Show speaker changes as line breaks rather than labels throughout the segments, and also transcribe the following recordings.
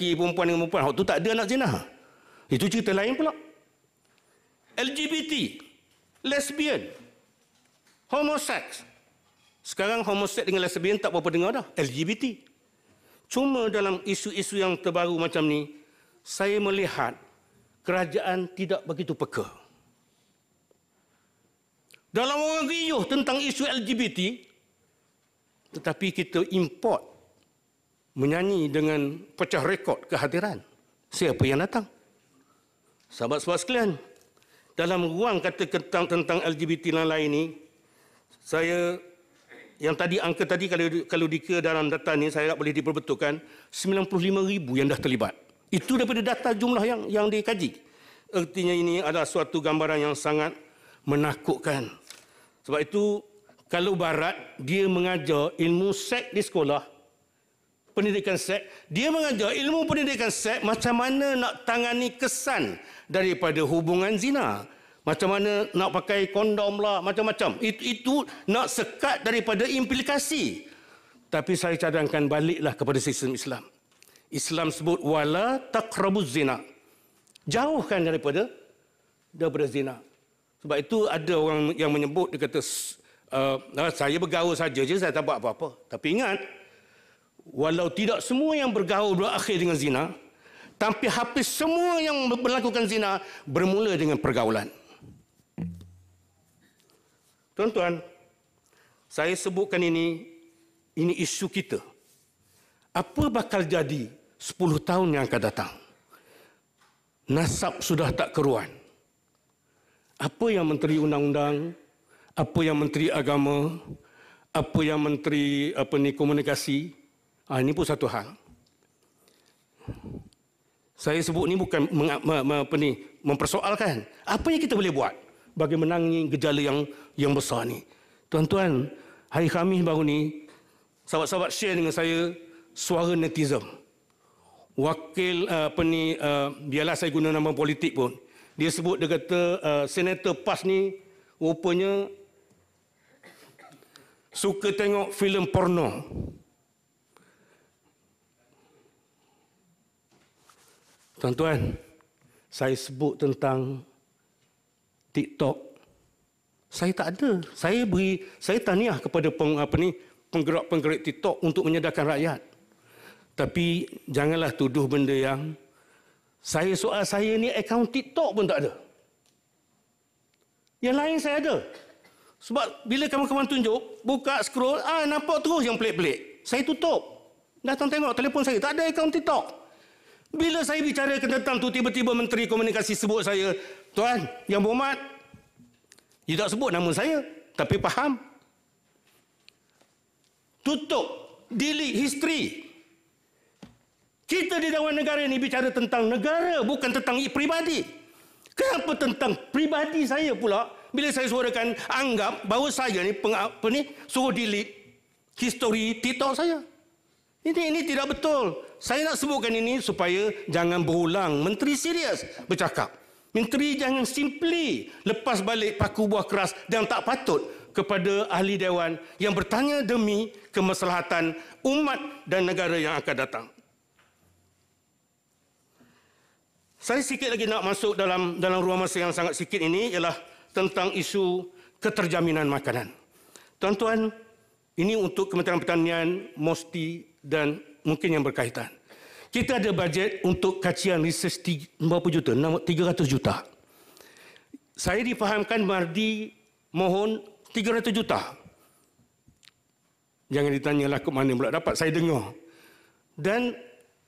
lelaki, perempuan dengan perempuan. Waktu tu tak ada anak zina. Itu cerita lain pula. LGBT, lesbian, homoseks. Sekarang homoseks dengan lesbian tak berapa dengar dah. LGBT. Cuma dalam isu-isu yang terbaru macam ni, saya melihat kerajaan tidak begitu peka. Dalam orang riuh tentang isu LGBT, tetapi kita import menyanyi dengan pecah rekod kehadiran. Siapa yang datang? Sahabat-sahabat sekalian, dalam ruang kata tentang LGBT yang lain ni, saya yang tadi angka tadi kalau dikira dalam data ni saya tak boleh diperbetulkan 95,000 yang dah terlibat. Itu daripada data jumlah yang dikaji. Artinya ini adalah suatu gambaran yang sangat menakutkan. Sebab itu kalau Barat dia mengajar ilmu seks di sekolah, pendidikan seks, dia mengajar ilmu pendidikan seks macam mana nak tangani kesan daripada hubungan zina. Macam mana nak pakai kondom lah, macam-macam. Itu nak sekat daripada implikasi. Tapi saya cadangkan baliklah kepada sistem Islam. Islam sebut wala taqrabuz zina. Jauhkan daripada zina. Sebab itu ada orang yang menyebut, dia kata saya bergaul saja je, saya tak buat apa-apa. Tapi ingat, walau tidak semua yang bergaul berakhir dengan zina, tapi hampir semua yang melakukan zina bermula dengan pergaulan. Tuan-tuan, saya sebutkan ini isu kita. Apa bakal jadi 10 tahun yang akan datang? Nasab sudah tak keruan. Apa yang Menteri Undang-Undang, apa yang Menteri Agama, apa yang Menteri Komunikasi, ini pun satu hal. Saya sebut ni bukan mempersoalkan. Apa yang kita boleh buat bagi menangani gejala yang besar ni. Tuan-tuan, hari Khamis baru ni, sahabat-sahabat share dengan saya suara netizen. Wakil biarlah saya guna nama politik pun. Dia sebut, dia kata Senator PAS ni rupanya suka tengok filem porno. Tuan-tuan, saya sebut tentang TikTok. Saya tak ada. Saya tahniah kepada penggerak-penggerak TikTok untuk menyedarkan rakyat. Tapi janganlah tuduh benda yang soal saya ni akaun TikTok pun tak ada. Yang lain saya ada. Sebab bila kawan-kawan tunjuk, buka scroll, nampak terus yang pelik-pelik. Saya tutup. Datang tengok telefon saya, tak ada akaun TikTok. Bila saya bicarakan tentang tu, tiba-tiba Menteri Komunikasi sebut saya, Tuan, yang berhormat, dia tak sebut nama saya, tapi faham. Tutup, delete history. Kita di Dewan Negara ini bicara tentang negara, bukan tentang peribadi. Kenapa tentang peribadi saya pula, bila saya suarakan, anggap bahawa saya ni, suruh delete history TikTok saya. Ini tidak betul. Saya nak sebutkan ini supaya jangan berulang. Menteri serius bercakap. Menteri jangan simply lepas balik paku buah keras dan tak patut kepada ahli dewan yang bertanya demi kemaslahatan umat dan negara yang akan datang. Saya sikit lagi nak masuk dalam ruang masa yang sangat sikit ini ialah tentang isu keterjaminan makanan. Tuan-tuan, ini untuk Kementerian Pertanian, MOSTI dan mungkin yang berkaitan. Kita ada bajet untuk kajian research berapa juta? 300 juta. Saya difahamkan Mardi mohon 300 juta. Jangan ditanyalah ke mana pula dapat, saya dengar. Dan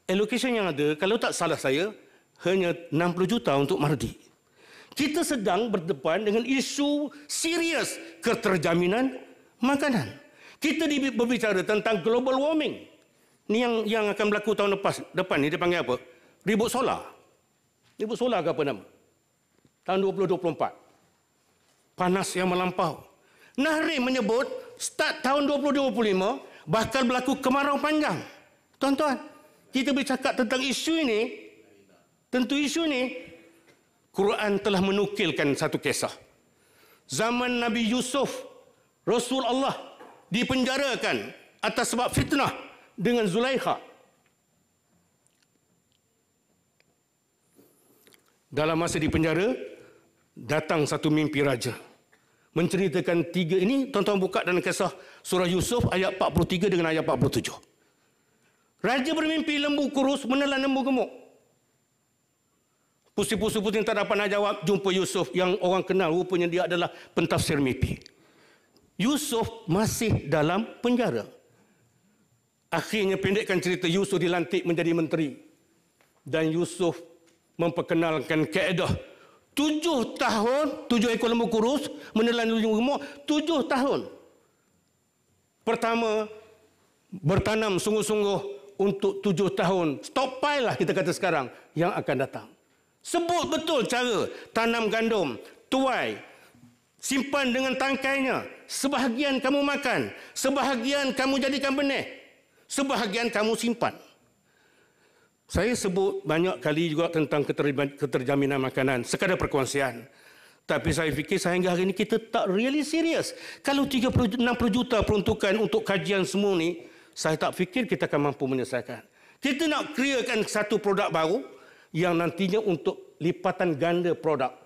allocation yang ada, kalau tak salah saya, hanya 60 juta untuk Mardi. Kita sedang berdepan dengan isu serius keterjaminan makanan. Kita berbicara tentang global warming. Ini yang akan berlaku tahun depan ni, dia panggil apa? Ribut solar. Ribut solar ke apa nama? Tahun 2024. Panas yang melampau. Nahri menyebut start tahun 2025 bakal berlaku kemarau panjang. Tuan-tuan, kita bercakap tentang isu ini. Tentu isu ini, Quran telah menukilkan satu kisah. Zaman Nabi Yusuf, Rasul Allah dipenjarakan atas sebab fitnah dengan Zulaikha. dalam masa di penjara, datang satu mimpi raja. Menceritakan tiga ini, tuan-tuan buka dalam kisah surah Yusuf ayat 43 dengan ayat 47. Raja bermimpi lembu kurus menelan lembu gemuk. Pusing-pusing tak dapat nak jawab, jumpa Yusuf yang orang kenal, rupanya dia adalah pentafsir mimpi. Yusuf masih dalam penjara. Akhirnya pendekkan cerita, Yusuf dilantik menjadi menteri. Dan Yusuf memperkenalkan kaedah 7 tahun, 7 ekor lembu kurus menelan lembu gemuk, 7 tahun. Pertama, bertanam sungguh-sungguh untuk 7 tahun. Stockpile lah kita kata sekarang yang akan datang. Sebut betul cara tanam gandum, tuai, simpan dengan tangkainya. Sebahagian kamu makan, sebahagian kamu jadikan benih, sebahagian kamu simpan. Saya sebut banyak kali juga tentang keterjaminan makanan, sekadar perkongsian. Tapi saya fikir sehingga hari ini kita tak really serius. Kalau 60 juta peruntukan untuk kajian semua ni, saya tak fikir kita akan mampu menyelesaikan. Kita nak createkan satu produk baru yang nantinya untuk lipatan ganda produk,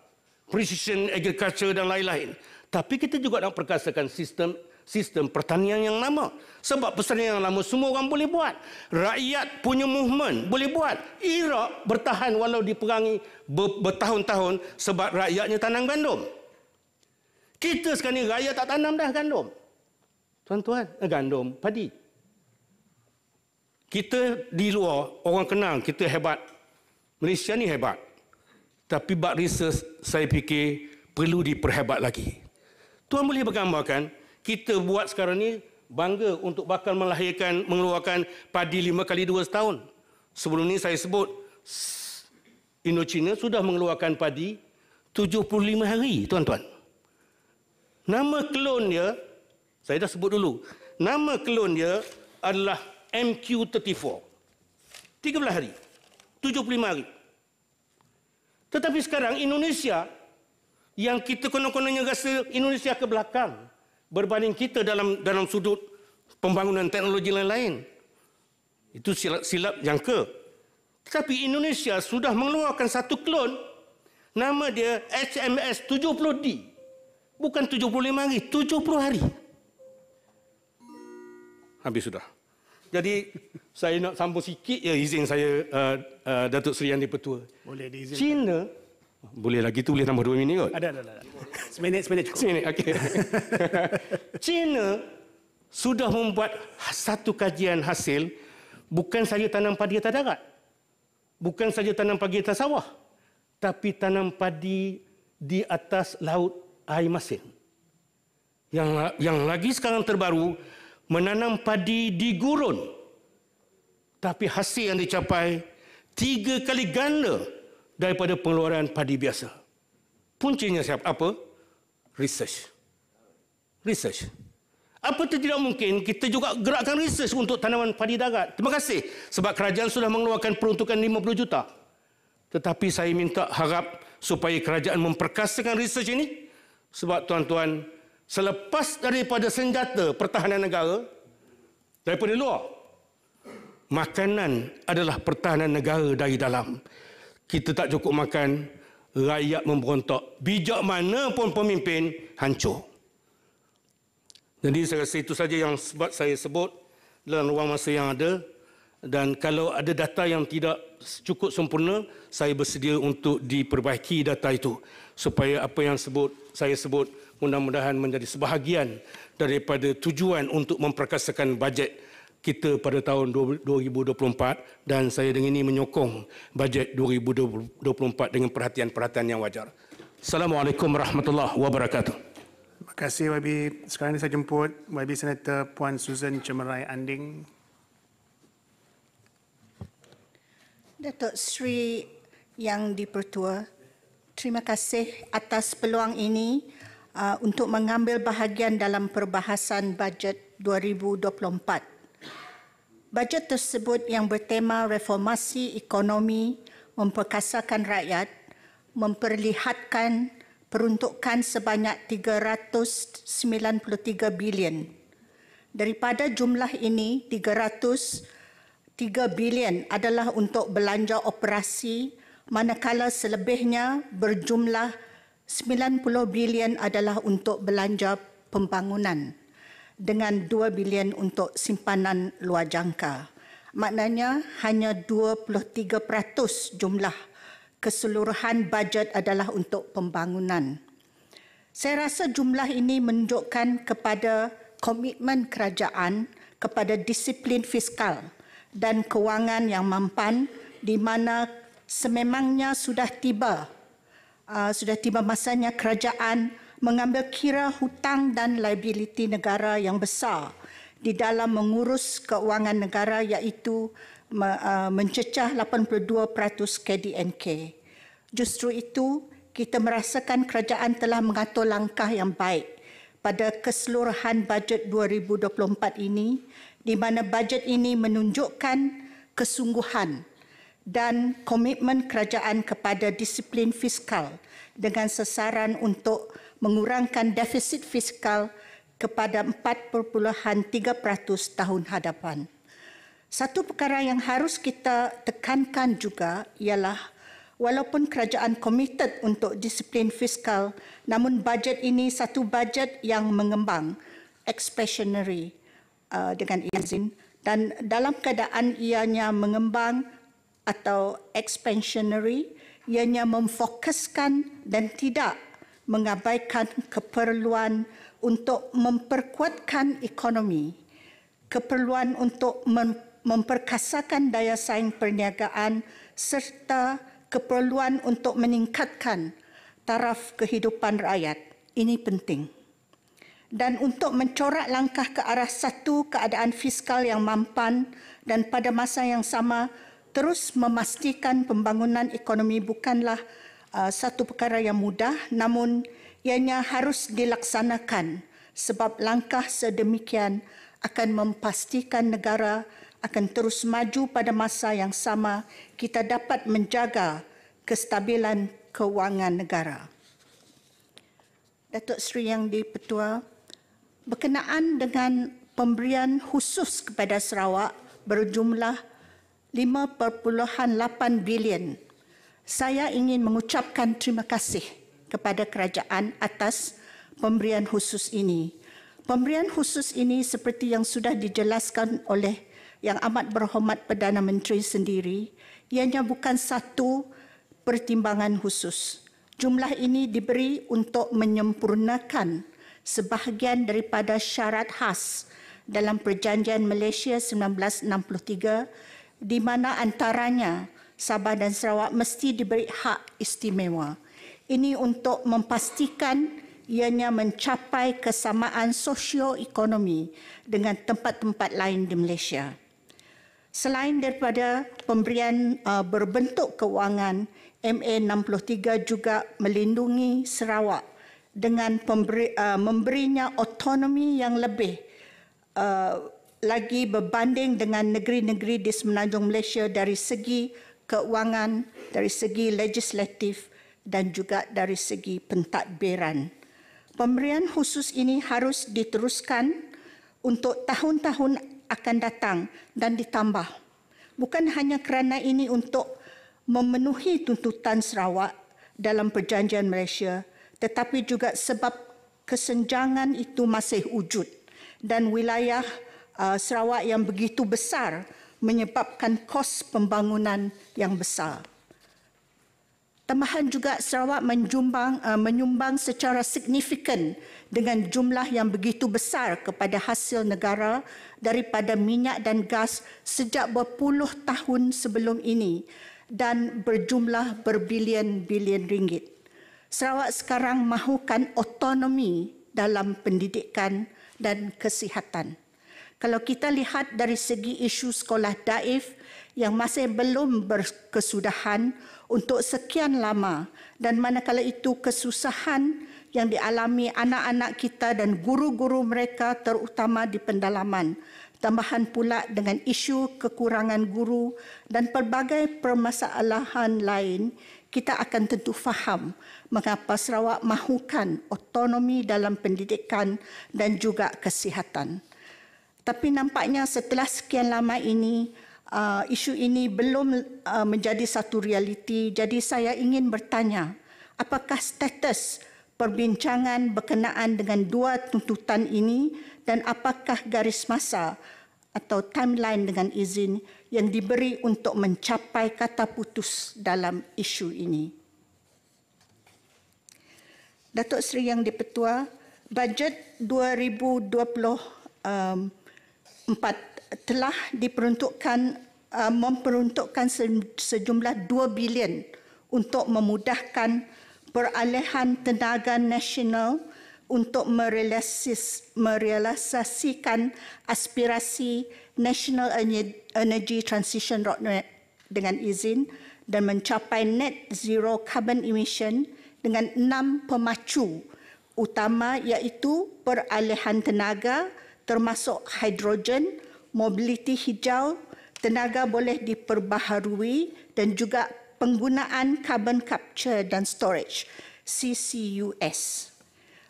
precision agriculture dan lain-lain. Tapi kita juga nak perkasakan sistem pertanian yang lama. Sebab pertanian yang lama semua orang boleh buat. Rakyat punya movement boleh buat. Iraq bertahan walau diperangi bertahun-tahun sebab rakyatnya tanam gandum. Kita sekarang ni rakyat tak tanam dah gandum. Tuan-tuan, gandum, padi. Kita di luar, orang kenal kita hebat. Malaysia ni hebat. Tapi bab research saya fikir perlu diperhebat lagi. Tuan boleh bergambarkan, kita buat sekarang ni bangga untuk bakal melahirkan, mengeluarkan padi 5 kali 2 setahun. Sebelum ni saya sebut, Indochina sudah mengeluarkan padi 75 hari, tuan-tuan. Nama klon dia, saya dah sebut dulu. Nama klon dia adalah MQ34. 13 hari. 75 hari. Tetapi sekarang Indonesia, yang kita konon-kononnya rasa Indonesia ke belakang berbanding kita dalam sudut pembangunan teknologi lain-lain. Itu silap jangka. Tetapi Indonesia sudah mengeluarkan satu klon, nama dia HMS 70D. Bukan 75 hari, 70 hari. Habis sudah. Jadi saya nak sambung sikit ya, izin saya Datuk Seri Yang di-Pertua.
Boleh diizinkan.
China, boleh lagi tu, boleh tambah 2 minit kot?
Ada. Seminit cukup.
Seminit, okey. China sudah membuat satu kajian hasil, bukan saja tanam padi atas darat, bukan saja tanam padi atas sawah, tapi tanam padi di atas laut air masin. Yang lagi sekarang terbaru, menanam padi di gurun. Tapi hasil yang dicapai 3 kali ganda daripada pengeluaran padi biasa. Puncanya siapa? Apa? Research. Apa tidak mungkin kita juga gerakkan research untuk tanaman padi darat? Terima kasih sebab kerajaan sudah mengeluarkan peruntukan 50 juta. Tetapi saya minta harap supaya kerajaan memperkasakan research ini. Sebab tuan-tuan, selepas daripada senjata pertahanan negara, daripada luar, makanan adalah pertahanan negara dari dalam. Kita tak cukup makan, rakyat memberontak. Bijak mana pun pemimpin, hancur. Jadi saya rasa itu saja yang saya sebut dalam ruang masa yang ada. Dan kalau ada data yang tidak cukup sempurna, saya bersedia untuk diperbaiki data itu. Supaya apa yang saya sebut mudah-mudahan menjadi sebahagian daripada tujuan untuk memperkasakan bajet kita pada tahun 2024, dan saya dengan ini menyokong bajet 2024 dengan perhatian-perhatian yang wajar. Assalamualaikum warahmatullahi wabarakatuh.
Terima kasih YB. Sekarang ini saya jemput YB Senator Puan Susan Cemerai Anding.
Datuk Seri Yang di-Pertua, terima kasih atas peluang ini untuk mengambil bahagian dalam perbahasan bajet 2024. Bajet tersebut yang bertema reformasi ekonomi, memperkasakan rakyat, memperlihatkan peruntukan sebanyak 393 bilion. Daripada jumlah ini, 303 bilion adalah untuk belanja operasi manakala selebihnya berjumlah 90 bilion adalah untuk belanja pembangunan dengan 2 bilion untuk simpanan luar jangka. Maknanya hanya 23% jumlah keseluruhan bajet adalah untuk pembangunan. Saya rasa jumlah ini menunjukkan kepada komitmen kerajaan kepada disiplin fiskal dan kewangan yang mampan, di mana sememangnya sudah tiba masanya kerajaan mengambil kira hutang dan liability negara yang besar di dalam mengurus keuangan negara, iaitu mencecah 82% KDNK. Justru itu, kita merasakan kerajaan telah mengatur langkah yang baik pada keseluruhan bajet 2024 ini, di mana bajet ini menunjukkan kesungguhan dan komitmen kerajaan kepada disiplin fiskal dengan sasaran untuk mengurangkan defisit fiskal kepada 4.3% tahun hadapan. Satu perkara yang harus kita tekankan juga ialah walaupun kerajaan komited untuk disiplin fiskal, namun bajet ini satu bajet yang mengembang, expansionary dengan izin, dan dalam keadaan ianya mengembang atau expansionary, ianya memfokuskan dan tidak mengabaikan keperluan untuk memperkuatkan ekonomi, keperluan untuk memperkasakan daya saing perniagaan serta keperluan untuk meningkatkan taraf kehidupan rakyat. Ini penting. Dan untuk mencorak langkah ke arah satu keadaan fiskal yang mampan dan pada masa yang sama terus memastikan pembangunan ekonomi bukanlah satu perkara yang mudah, namun ianya harus dilaksanakan sebab langkah sedemikian akan memastikan negara akan terus maju pada masa yang sama kita dapat menjaga kestabilan kewangan negara. Datuk Seri Yang di-Pertua, berkenaan dengan pemberian khusus kepada Sarawak berjumlah 5.8 bilion, saya ingin mengucapkan terima kasih kepada kerajaan atas pemberian khusus ini. Pemberian khusus ini seperti yang sudah dijelaskan oleh Yang Amat Berhormat Perdana Menteri sendiri, ianya bukan satu pertimbangan khusus. Jumlah ini diberi untuk menyempurnakan sebahagian daripada syarat khas dalam Perjanjian Malaysia 1963, di mana antaranya Sabah dan Sarawak mesti diberi hak istimewa. Ini untuk memastikan ianya mencapai kesamaan sosioekonomi dengan tempat-tempat lain di Malaysia. Selain daripada pemberian berbentuk kewangan, MA63 juga melindungi Sarawak dengan memberinya autonomi yang lebih lagi berbanding dengan negeri-negeri di semenanjung Malaysia dari segi keuangan, dari segi legislatif dan juga dari segi pentadbiran. Pemberian khusus ini harus diteruskan untuk tahun-tahun akan datang dan ditambah. Bukan hanya kerana ini untuk memenuhi tuntutan Sarawak dalam Perjanjian Malaysia, tetapi juga sebab kesenjangan itu masih wujud dan wilayah Sarawak yang begitu besar menyebabkan kos pembangunan yang besar. Tambahan juga Sarawak menyumbang secara signifikan dengan jumlah yang begitu besar kepada hasil negara daripada minyak dan gas sejak berpuluh tahun sebelum ini dan berjumlah berbilion-bilion ringgit. Sarawak sekarang mahukan autonomi dalam pendidikan dan kesihatan. Kalau kita lihat dari segi isu sekolah daif yang masih belum berkesudahan untuk sekian lama dan manakala itu kesusahan yang dialami anak-anak kita dan guru-guru mereka terutama di pendalaman, tambahan pula dengan isu kekurangan guru dan pelbagai permasalahan lain, kita akan tentu faham mengapa Sarawak mahukan autonomi dalam pendidikan dan juga kesihatan. Tapi nampaknya setelah sekian lama ini, isu ini belum menjadi satu realiti. Jadi saya ingin bertanya, apakah status perbincangan berkenaan dengan dua tuntutan ini dan apakah garis masa atau timeline dengan izin yang diberi untuk mencapai kata putus dalam isu ini. Datuk Seri Yang di-Pertua, bajet 2024 telah memperuntukkan sejumlah 2 bilion untuk memudahkan peralihan tenaga nasional untuk merealisasikan aspirasi National Energy Transition Roadmap dengan izin dan mencapai net zero carbon emission dengan 6 pemacu utama iaitu peralihan tenaga termasuk hidrogen, mobiliti hijau, tenaga boleh diperbaharui dan juga penggunaan carbon capture dan storage CCUS.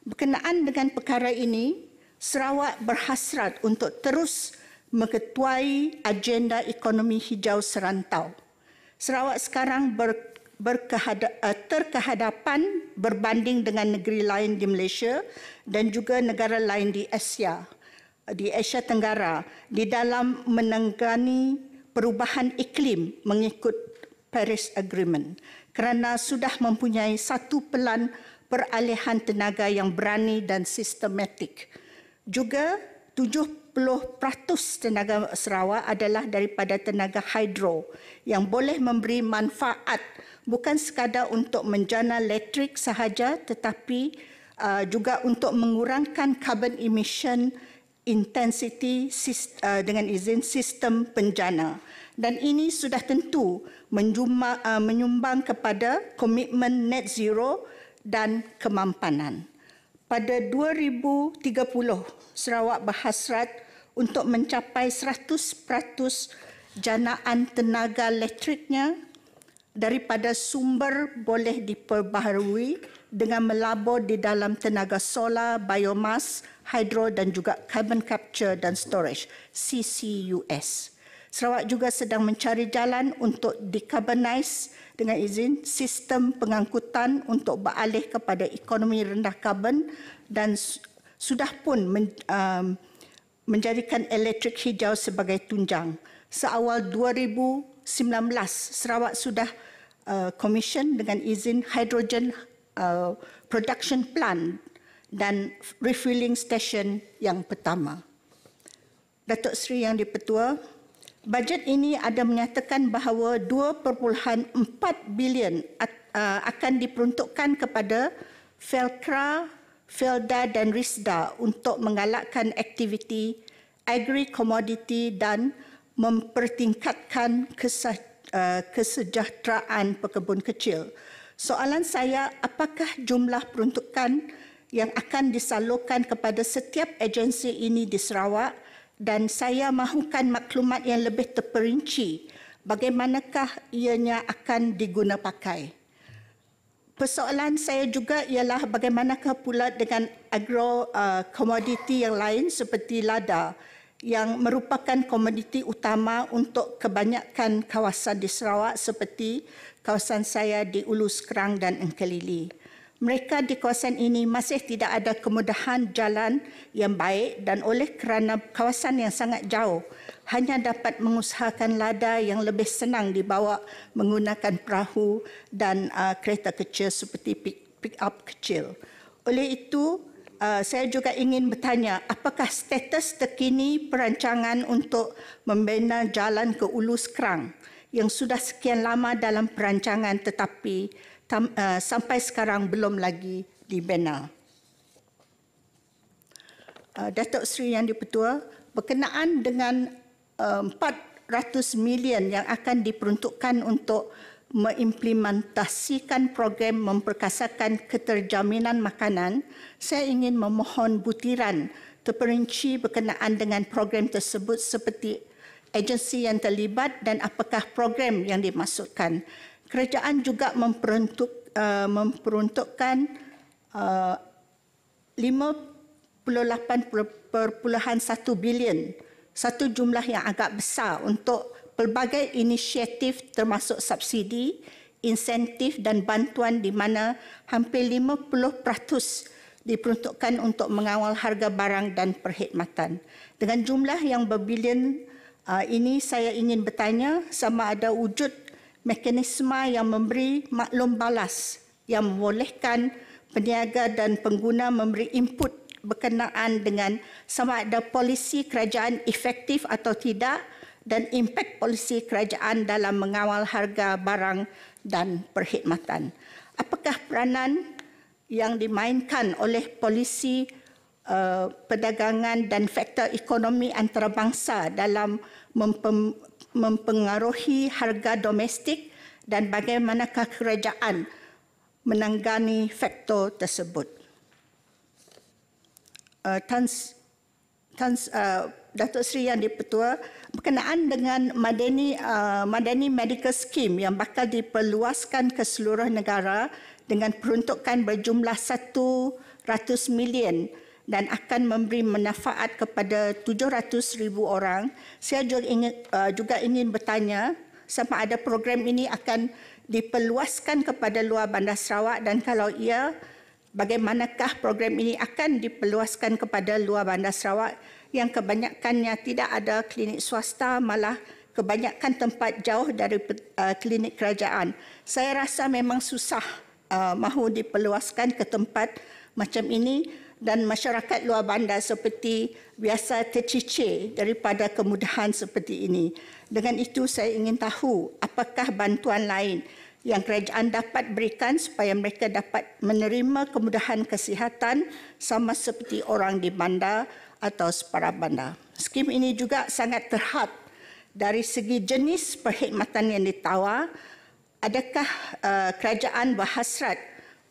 Berkenaan dengan perkara ini, Sarawak berhasrat untuk terus mengetuai agenda ekonomi hijau serantau. Sarawak sekarang terkehadapan berbanding dengan negeri lain di Malaysia dan juga negara lain di Asia Tenggara di dalam menangani perubahan iklim mengikut Paris Agreement kerana sudah mempunyai satu pelan peralihan tenaga yang berani dan sistematik. Juga 70% tenaga Sarawak adalah daripada tenaga hidro yang boleh memberi manfaat bukan sekadar untuk menjana elektrik sahaja tetapi juga untuk mengurangkan carbon emission intensity dengan izin sistem penjana. Dan ini sudah tentu menyumbang kepada komitmen net zero dan kemampanan. Pada 2030, Sarawak berhasrat untuk mencapai 100% janaan tenaga elektriknya daripada sumber boleh diperbaharui dengan melabur di dalam tenaga solar, biomas, hidro dan juga carbon capture dan storage CCUS. Sarawak juga sedang mencari jalan untuk decarbonize dengan izin sistem pengangkutan untuk beralih kepada ekonomi rendah karbon dan sudah pun menjadikan elektrik hijau sebagai tunjang. Seawal 2019, Sarawak sudah commission dengan izin hydrogen production plant dan refilling station yang pertama. Datuk Seri Yang di-Pertua, bajet ini ada menyatakan bahawa 2.4 bilion akan diperuntukkan kepada Felcra, Felda dan Risda untuk menggalakkan aktiviti agri-komoditi dan mempertingkatkan kesejahteraan pekebun kecil. Soalan saya, apakah jumlah peruntukan yang akan disalurkan kepada setiap agensi ini di Sarawak? Dan saya mahukan maklumat yang lebih terperinci bagaimanakah ianya akan diguna pakai. Persoalan saya juga ialah bagaimanakah pula dengan agro komoditi yang lain seperti lada yang merupakan komoditi utama untuk kebanyakan kawasan di Sarawak seperti kawasan saya di Ulu Sekerang dan Engkelili. Mereka di kawasan ini masih tidak ada kemudahan jalan yang baik dan oleh kerana kawasan yang sangat jauh hanya dapat mengusahakan lada yang lebih senang dibawa menggunakan perahu dan kereta kecil seperti pick-up kecil. Oleh itu, saya juga ingin bertanya, apakah status terkini perancangan untuk membina jalan ke Ulu Sekerang yang sudah sekian lama dalam perancangan tetapi sampai sekarang belum lagi dibina. Datuk Seri Yang di-Pertua, berkenaan dengan 400 million yang akan diperuntukkan untuk mengimplementasikan program memperkasakan keterjaminan makanan, saya ingin memohon butiran terperinci berkenaan dengan program tersebut seperti agensi yang terlibat dan apakah program yang dimaksudkan. Kerajaan juga memperuntukkan 58.1 bilion, satu jumlah yang agak besar untuk pelbagai inisiatif termasuk subsidi, insentif dan bantuan di mana hampir 50% diperuntukkan untuk mengawal harga barang dan perkhidmatan. Dengan jumlah yang berbilion ini, saya ingin bertanya sama ada wujud mekanisme yang memberi maklum balas yang membolehkan peniaga dan pengguna memberi input berkenaan dengan sama ada polisi kerajaan efektif atau tidak dan impak polisi kerajaan dalam mengawal harga barang dan perkhidmatan. Apakah peranan yang dimainkan oleh polisi perdagangan dan faktor ekonomi antarabangsa dalam mempengaruhi harga domestik dan bagaimanakah kerajaan menangani faktor tersebut? Datuk Seri Yang di-Pertua, berkenaan dengan Madani Medical Scheme yang bakal diperluaskan ke seluruh negara dengan peruntukan berjumlah 100 million dan akan memberi manfaat kepada 700,000 orang. Saya juga ingin bertanya sama ada program ini akan diperluaskan kepada luar Bandar Sarawak dan kalau iya, bagaimanakah program ini akan diperluaskan kepada luar Bandar Sarawak yang kebanyakannya tidak ada klinik swasta, malah kebanyakan tempat jauh dari klinik kerajaan. Saya rasa memang susah mahu diperluaskan ke tempat macam ini dan masyarakat luar bandar seperti biasa tercicir daripada kemudahan seperti ini. Dengan itu saya ingin tahu apakah bantuan lain yang kerajaan dapat berikan supaya mereka dapat menerima kemudahan kesihatan sama seperti orang di bandar atau separa bandar. Skim ini juga sangat terhad dari segi jenis perkhidmatan yang ditawar. Adakah kerajaan berhasrat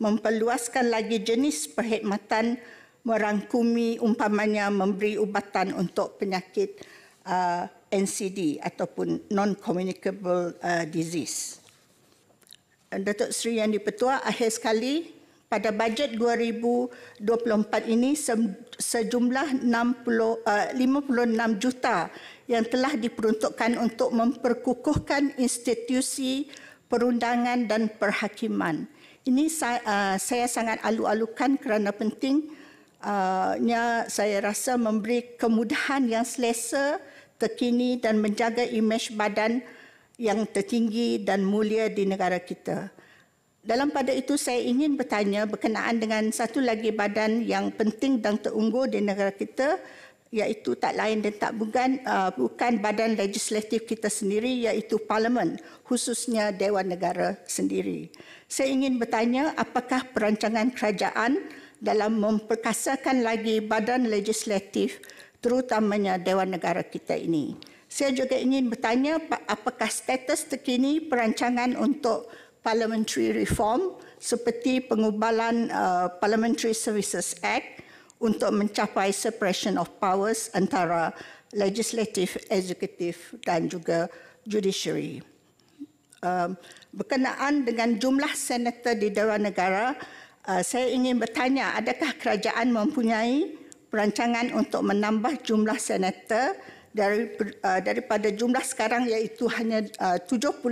memperluaskan lagi jenis perkhidmatan merangkumi umpamanya memberi ubatan untuk penyakit NCD ataupun non-communicable disease. Datuk Seri Yang di-Pertua, akhir sekali pada bajet 2024 ini sejumlah 56 juta yang telah diperuntukkan untuk memperkukuhkan institusi perundangan dan perhakiman. Ini saya sangat alu-alukan kerana pentingnya saya rasa memberi kemudahan yang selesa, terkini dan menjaga imej badan yang tertinggi dan mulia di negara kita. Dalam pada itu saya ingin bertanya berkenaan dengan satu lagi badan yang penting dan terunggul di negara kita, iaitu tak lain dan tak bukan badan legislatif kita sendiri, iaitu Parlimen, khususnya Dewan Negara sendiri. Saya ingin bertanya apakah perancangan kerajaan dalam memperkasakan lagi badan legislatif terutamanya Dewan Negara kita ini. Saya juga ingin bertanya apakah status terkini perancangan untuk parliamentary reform seperti pengubalan Parliamentary Services Act untuk mencapai separation of powers antara legislatif, eksekutif dan juga judiciary. Berkenaan dengan jumlah senator di Dewan Negara, saya ingin bertanya adakah kerajaan mempunyai perancangan untuk menambah jumlah senator daripada jumlah sekarang iaitu hanya 70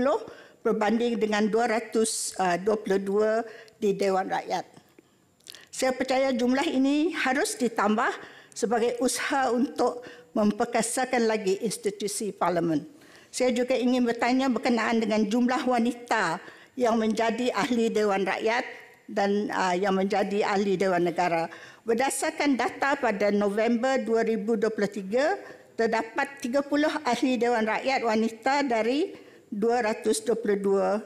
berbanding dengan 222 di Dewan Rakyat. Saya percaya jumlah ini harus ditambah sebagai usaha untuk memperkasakan lagi institusi parlimen. Saya juga ingin bertanya berkenaan dengan jumlah wanita yang menjadi ahli Dewan Rakyat dan yang menjadi ahli Dewan Negara. Berdasarkan data pada November 2023, terdapat 30 ahli Dewan Rakyat wanita dari 222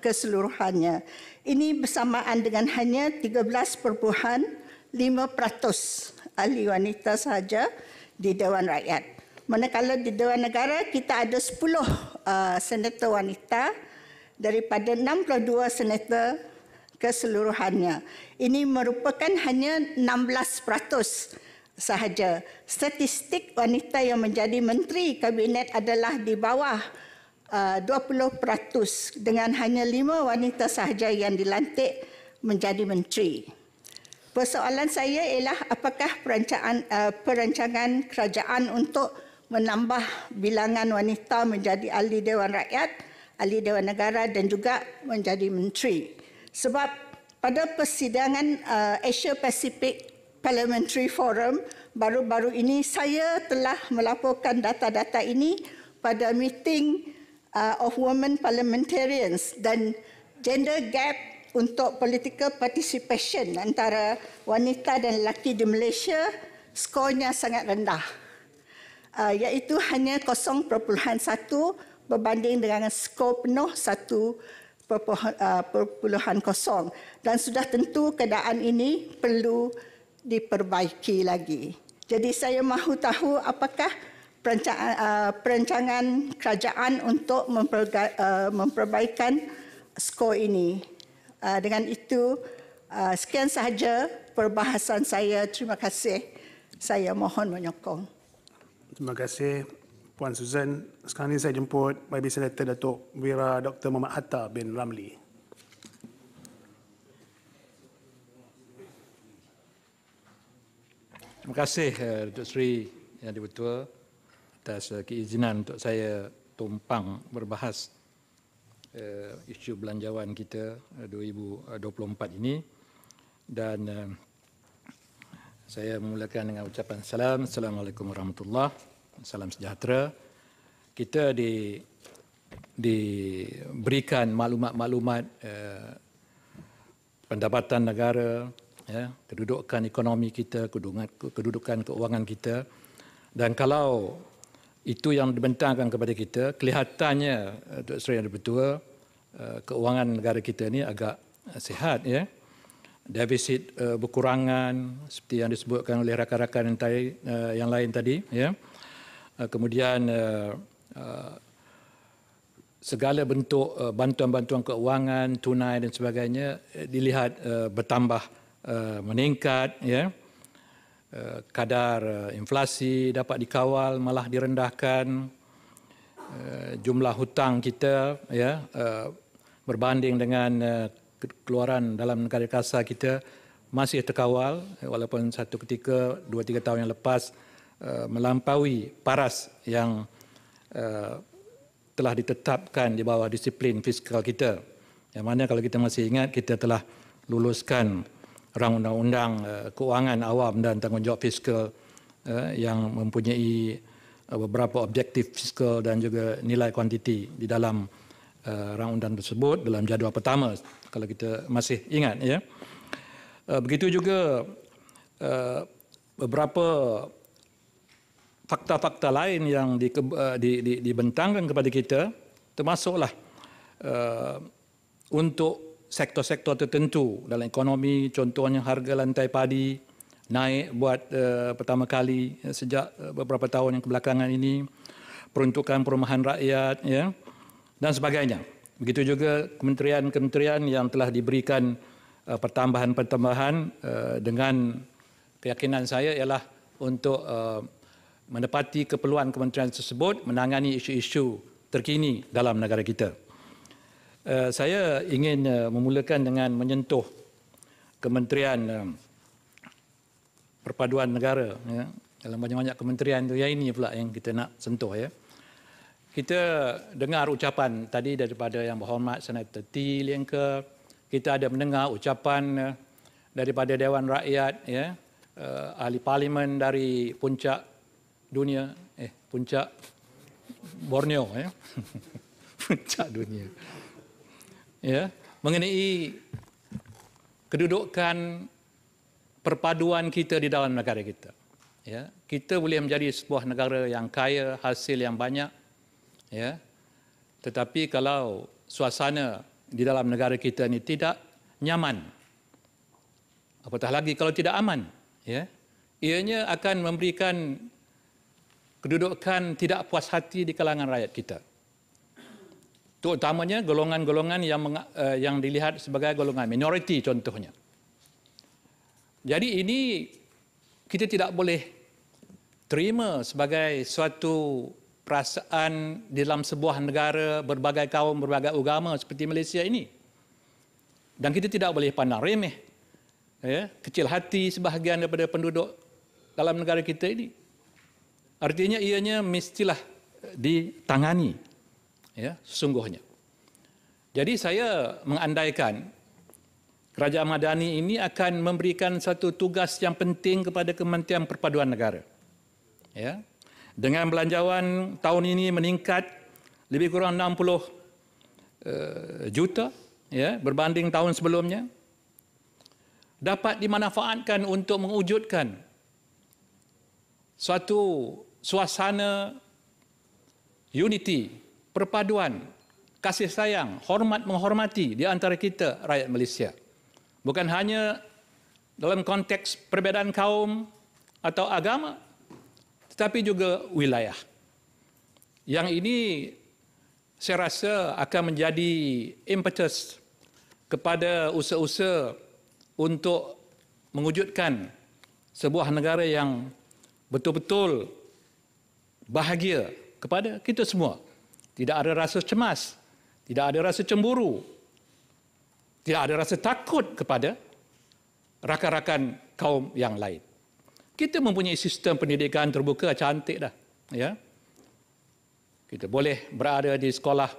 keseluruhannya. Ini bersamaan dengan hanya 13.5% ahli wanita sahaja di Dewan Rakyat. Manakala di Dewan Negara kita ada 10 senator wanita daripada 62 senator keseluruhannya. Ini merupakan hanya 16% sahaja. Statistik wanita yang menjadi menteri kabinet adalah di bawah 20% dengan hanya 5 wanita sahaja yang dilantik menjadi menteri. Persoalan saya ialah apakah perancangan kerajaan untuk menambah bilangan wanita menjadi ahli Dewan Rakyat, ahli Dewan Negara dan juga menjadi menteri. Sebab pada persidangan Asia Pacific Parliamentary Forum baru-baru ini saya telah melaporkan data-data ini pada meeting of women parliamentarians, dan gender gap untuk political participation antara wanita dan lelaki di Malaysia skornya sangat rendah, iaitu hanya 0.1 berbanding dengan skor penuh 1.0, dan sudah tentu keadaan ini perlu diperbaiki lagi. Jadi saya mahu tahu apakah perancangan kerajaan untuk memperbaikan skor ini. Dengan itu, sekian sahaja perbahasan saya. Terima kasih. Saya mohon menyokong.
Terima kasih Puan Susan. Sekarang ini saya jemput YB Senator Datuk Wira Dr. Muhammad Hatta bin Ramli.
Terima kasih Datuk Seri Yang di-Ketua atas keizinan untuk saya tumpang berbahas isu belanjawan kita 2024 ini, dan saya memulakan dengan ucapan salam. Assalamualaikum warahmatullahi wabarakatuh. Salam sejahtera. Kita diberikan maklumat-maklumat pendapatan negara, ya, kedudukan ekonomi kita, kedudukan keuangan kita, dan kalau itu yang dibentangkan kepada kita, kelihatannya Dr. Seri Yang di-Ketua, keuangan negara kita ini agak sihat, ya. Defisit berkurangan seperti yang disebutkan oleh rakan-rakan yang lain tadi, ya. Kemudian segala bentuk bantuan-bantuan keuangan, tunai dan sebagainya dilihat bertambah, meningkat, ya. Kadar inflasi dapat dikawal, malah direndahkan. Jumlah hutang kita, ya, berbanding dengan keluaran dalam negara kasar kita masih terkawal, walaupun satu ketika 2-3 tahun yang lepas melampaui paras yang telah ditetapkan di bawah disiplin fiskal kita. Yang mana kalau kita masih ingat, kita telah luluskan Rang Undang-Undang Keuangan Awam dan Tanggungjawab Fiskal yang mempunyai beberapa objektif fiskal dan juga nilai kuantiti di dalam Rang Undang tersebut dalam jadual pertama, kalau kita masih ingat, ya. Begitu juga beberapa fakta-fakta lain yang dibentangkan kepada kita, termasuklah untuk sektor-sektor tertentu dalam ekonomi, contohnya harga lantai padi naik buat pertama kali sejak beberapa tahun yang kebelakangan ini, peruntukan perumahan rakyat, ya, dan sebagainya. Begitu juga kementerian-kementerian yang telah diberikan pertambahan-pertambahan dengan keyakinan saya ialah untuk menepati keperluan kementerian tersebut menangani isu-isu terkini dalam negara kita. Saya ingin memulakan dengan menyentuh Kementerian Perpaduan Negara, ya. Dalam banyak-banyak kementerian itu, yang ini pula yang kita nak sentuh, ya. Kita dengar ucapan tadi daripada Yang Berhormat Senator T. Liangke. Kita ada mendengar ucapan daripada Dewan Rakyat, ya, ahli parlimen dari puncak dunia, puncak Borneo, ya. Puncak dunia. Ya, mengenai kedudukan perpaduan kita di dalam negara kita. Ya, kita boleh menjadi sebuah negara yang kaya, hasil yang banyak, ya. Tetapi kalau suasana di dalam negara kita ini tidak nyaman, apatah lagi kalau tidak aman, ya, ianya akan memberikan kedudukan tidak puas hati di kalangan rakyat kita. Terutamanya golongan-golongan yang dilihat sebagai golongan minoriti contohnya. Jadi ini kita tidak boleh terima sebagai suatu perasaan di dalam sebuah negara berbagai kaum, berbagai agama seperti Malaysia ini. Dan kita tidak boleh pandang remeh, ya, kecil hati sebahagian daripada penduduk dalam negara kita ini. artinya ianya mestilah ditangani, ya, sesungguhnya. Jadi saya mengandaikan Kerajaan Madani ini akan memberikan satu tugas yang penting kepada Kementerian Perpaduan Negara. Ya. Dengan belanjawan tahun ini meningkat lebih kurang 60 juta, ya, berbanding tahun sebelumnya, dapat dimanfaatkan untuk mewujudkan suatu suasana unity, perpaduan, kasih sayang, hormat menghormati di antara kita rakyat Malaysia. Bukan hanya dalam konteks perbezaan kaum atau agama, tetapi juga wilayah. Yang ini saya rasa akan menjadi impetus kepada usaha-usaha untuk mewujudkan sebuah negara yang betul-betul bahagia kepada kita semua. Tidak ada rasa cemas, tidak ada rasa cemburu, tidak ada rasa takut kepada rakan-rakan kaum yang lain. Kita mempunyai sistem pendidikan terbuka cantik dah, ya. Kita boleh berada di sekolah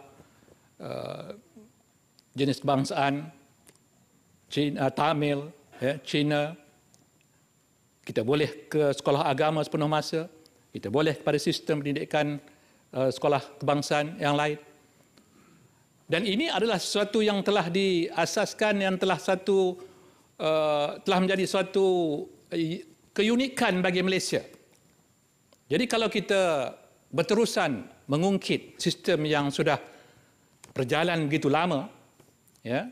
jenis kebangsaan Cina, Tamil, ya, Cina. Kita boleh ke sekolah agama sepenuh masa. Kita boleh kepada sistem pendidikan sekolah kebangsaan yang lain. Dan ini adalah sesuatu yang telah diasaskan, yang telah menjadi suatu keunikan bagi Malaysia. Jadi kalau kita berterusan mengungkit sistem yang sudah berjalan begitu lama, ya,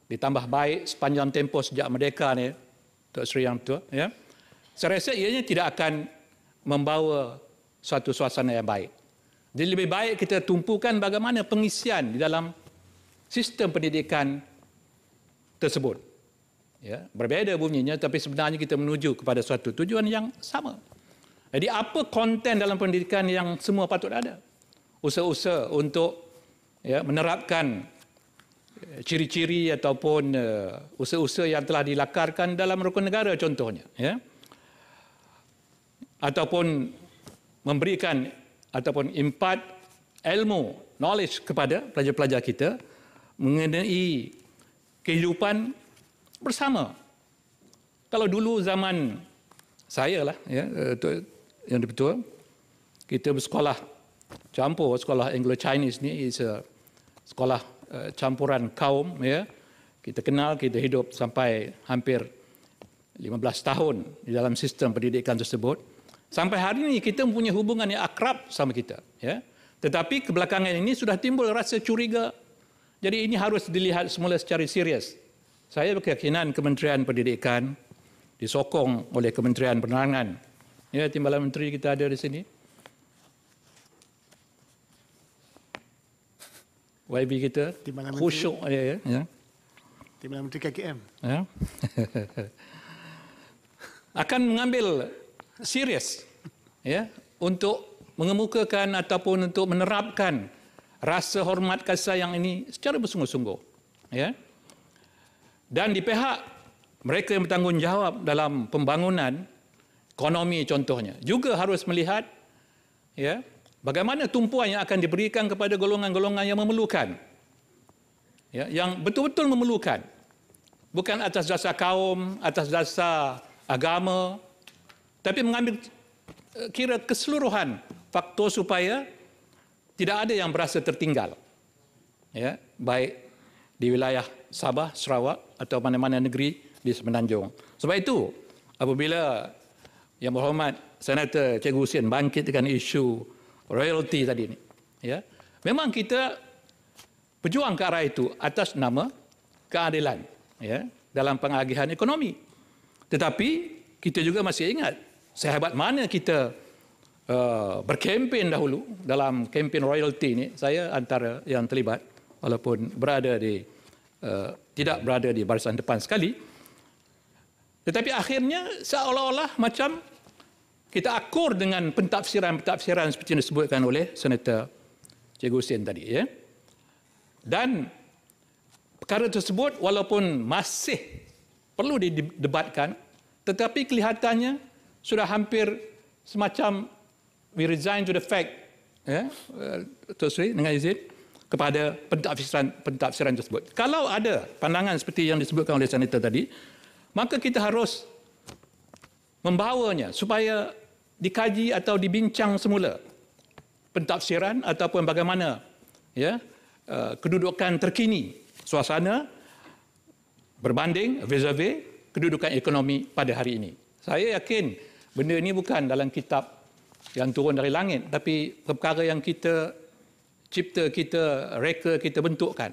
ditambah baik sepanjang tempoh sejak merdeka ni, Tok Sri Yang Tua, ya, saya rasa ianya tidak akan membawa suatu suasana yang baik. Jadi lebih baik kita tumpukan bagaimana pengisian di dalam sistem pendidikan tersebut. Ya, berbeza bunyinya, tapi sebenarnya kita menuju kepada suatu tujuan yang sama. Jadi apa konten dalam pendidikan yang semua patut ada? Usaha-usaha untuk, ya, menerapkan ciri-ciri ataupun usaha-usaha yang telah dilakarkan dalam rukun negara contohnya, ya, ataupun memberikan ataupun impart ilmu, knowledge kepada pelajar-pelajar kita mengenai kehidupan bersama. Kalau dulu zaman saya lah, ya, yang betul, kita bersekolah campur, sekolah Anglo-Chinese ni is sekolah campuran kaum, ya. Kita kenal, kita hidup sampai hampir 15 tahun di dalam sistem pendidikan tersebut. Sampai hari ini kita mempunyai hubungan yang akrab sama kita, ya. Tetapi kebelakangan ini sudah timbul rasa curiga. Jadi ini harus dilihat semula secara serius. Saya berkeyakinan Kementerian Pendidikan disokong oleh Kementerian Penerangan. Ya, Timbalan Menteri kita ada di sini. YB kita khusyuk, ya.
Timbalan Menteri KKM.
Ya. Akan mengambil serius, ya, untuk mengemukakan ataupun untuk menerapkan rasa hormat kasih sayang ini secara bersungguh-sungguh, ya. Dan di pihak mereka yang bertanggungjawab dalam pembangunan ekonomi contohnya juga harus melihat, ya, bagaimana tumpuan yang akan diberikan kepada golongan-golongan yang memerlukan, ya, yang betul-betul memerlukan, bukan atas dasar kaum, atas dasar agama, tapi mengambil kira keseluruhan faktor supaya tidak ada yang berasa tertinggal, ya, baik di wilayah Sabah, Sarawak atau mana-mana negeri di Semenanjung. Sebab itu apabila Yang Berhormat Senator Cikgu Husin bangkitkan isu royalty tadi ni, ya, memang kita berjuang ke arah itu atas nama keadilan, ya, dalam pengagihan ekonomi. Tetapi kita juga masih ingat sehebat mana kita berkempen dahulu dalam kempen royalty ini. Saya antara yang terlibat walaupun tidak berada di barisan depan sekali. Tetapi akhirnya seolah-olah macam kita akur dengan pentafsiran-pentafsiran seperti yang disebutkan oleh Senator Cikgu Husin tadi, ya. Dan perkara tersebut walaupun masih perlu didebatkan, tetapi kelihatannya sudah hampir semacam we resign to the fact, Datuk Seri dengan izin, kepada pentafsiran tersebut. Kalau ada pandangan seperti yang disebutkan oleh Senator tadi, maka kita harus membawanya supaya dikaji atau dibincang semula pentafsiran ataupun bagaimana kedudukan terkini suasana berbanding vis-a-vis kedudukan ekonomi pada hari ini. Saya yakin benda ini bukan dalam kitab yang turun dari langit, tapi perkara yang kita cipta, kita reka, kita bentukkan.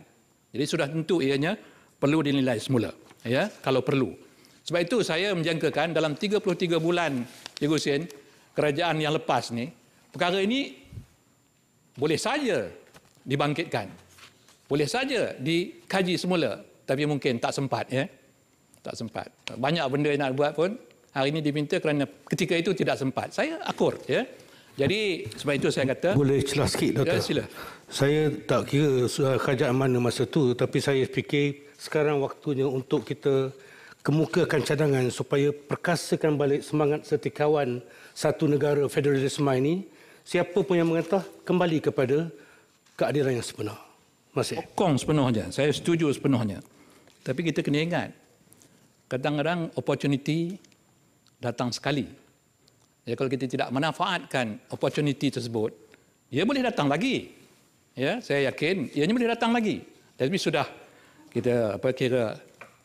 Jadi sudah tentu ianya perlu dinilai semula, kalau perlu. Sebab itu saya menjangkakan dalam 33 bulan Cikgu Hussein, kerajaan yang lepas ni, perkara ini boleh saja dibangkitkan. Boleh saja dikaji semula, tapi mungkin tak sempat. Tak sempat. Banyak benda yang nak buat pun hari ini diminta kerana ketika itu tidak sempat. Saya akur. Jadi sebab itu saya kata...
Boleh celah sikit, Doktor?
Ya, sila.
Saya tak kira kerajaan mana masa tu, tapi saya fikir sekarang waktunya untuk kita kemukakan cadangan supaya perkasakan balik semangat setikawan satu negara federalisme ini. Siapa pun yang mengatakan kembali kepada keadilan yang sebenar. Masih.
Sokong sepenuhnya. Saya setuju sepenuhnya. Tapi kita kena ingat, kadang-kadang opportunity datang sekali. Ya, kalau kita tidak manfaatkan opportunity tersebut, ia boleh datang lagi. Ya, saya yakin ianya boleh datang lagi. Tapi sudah kita kira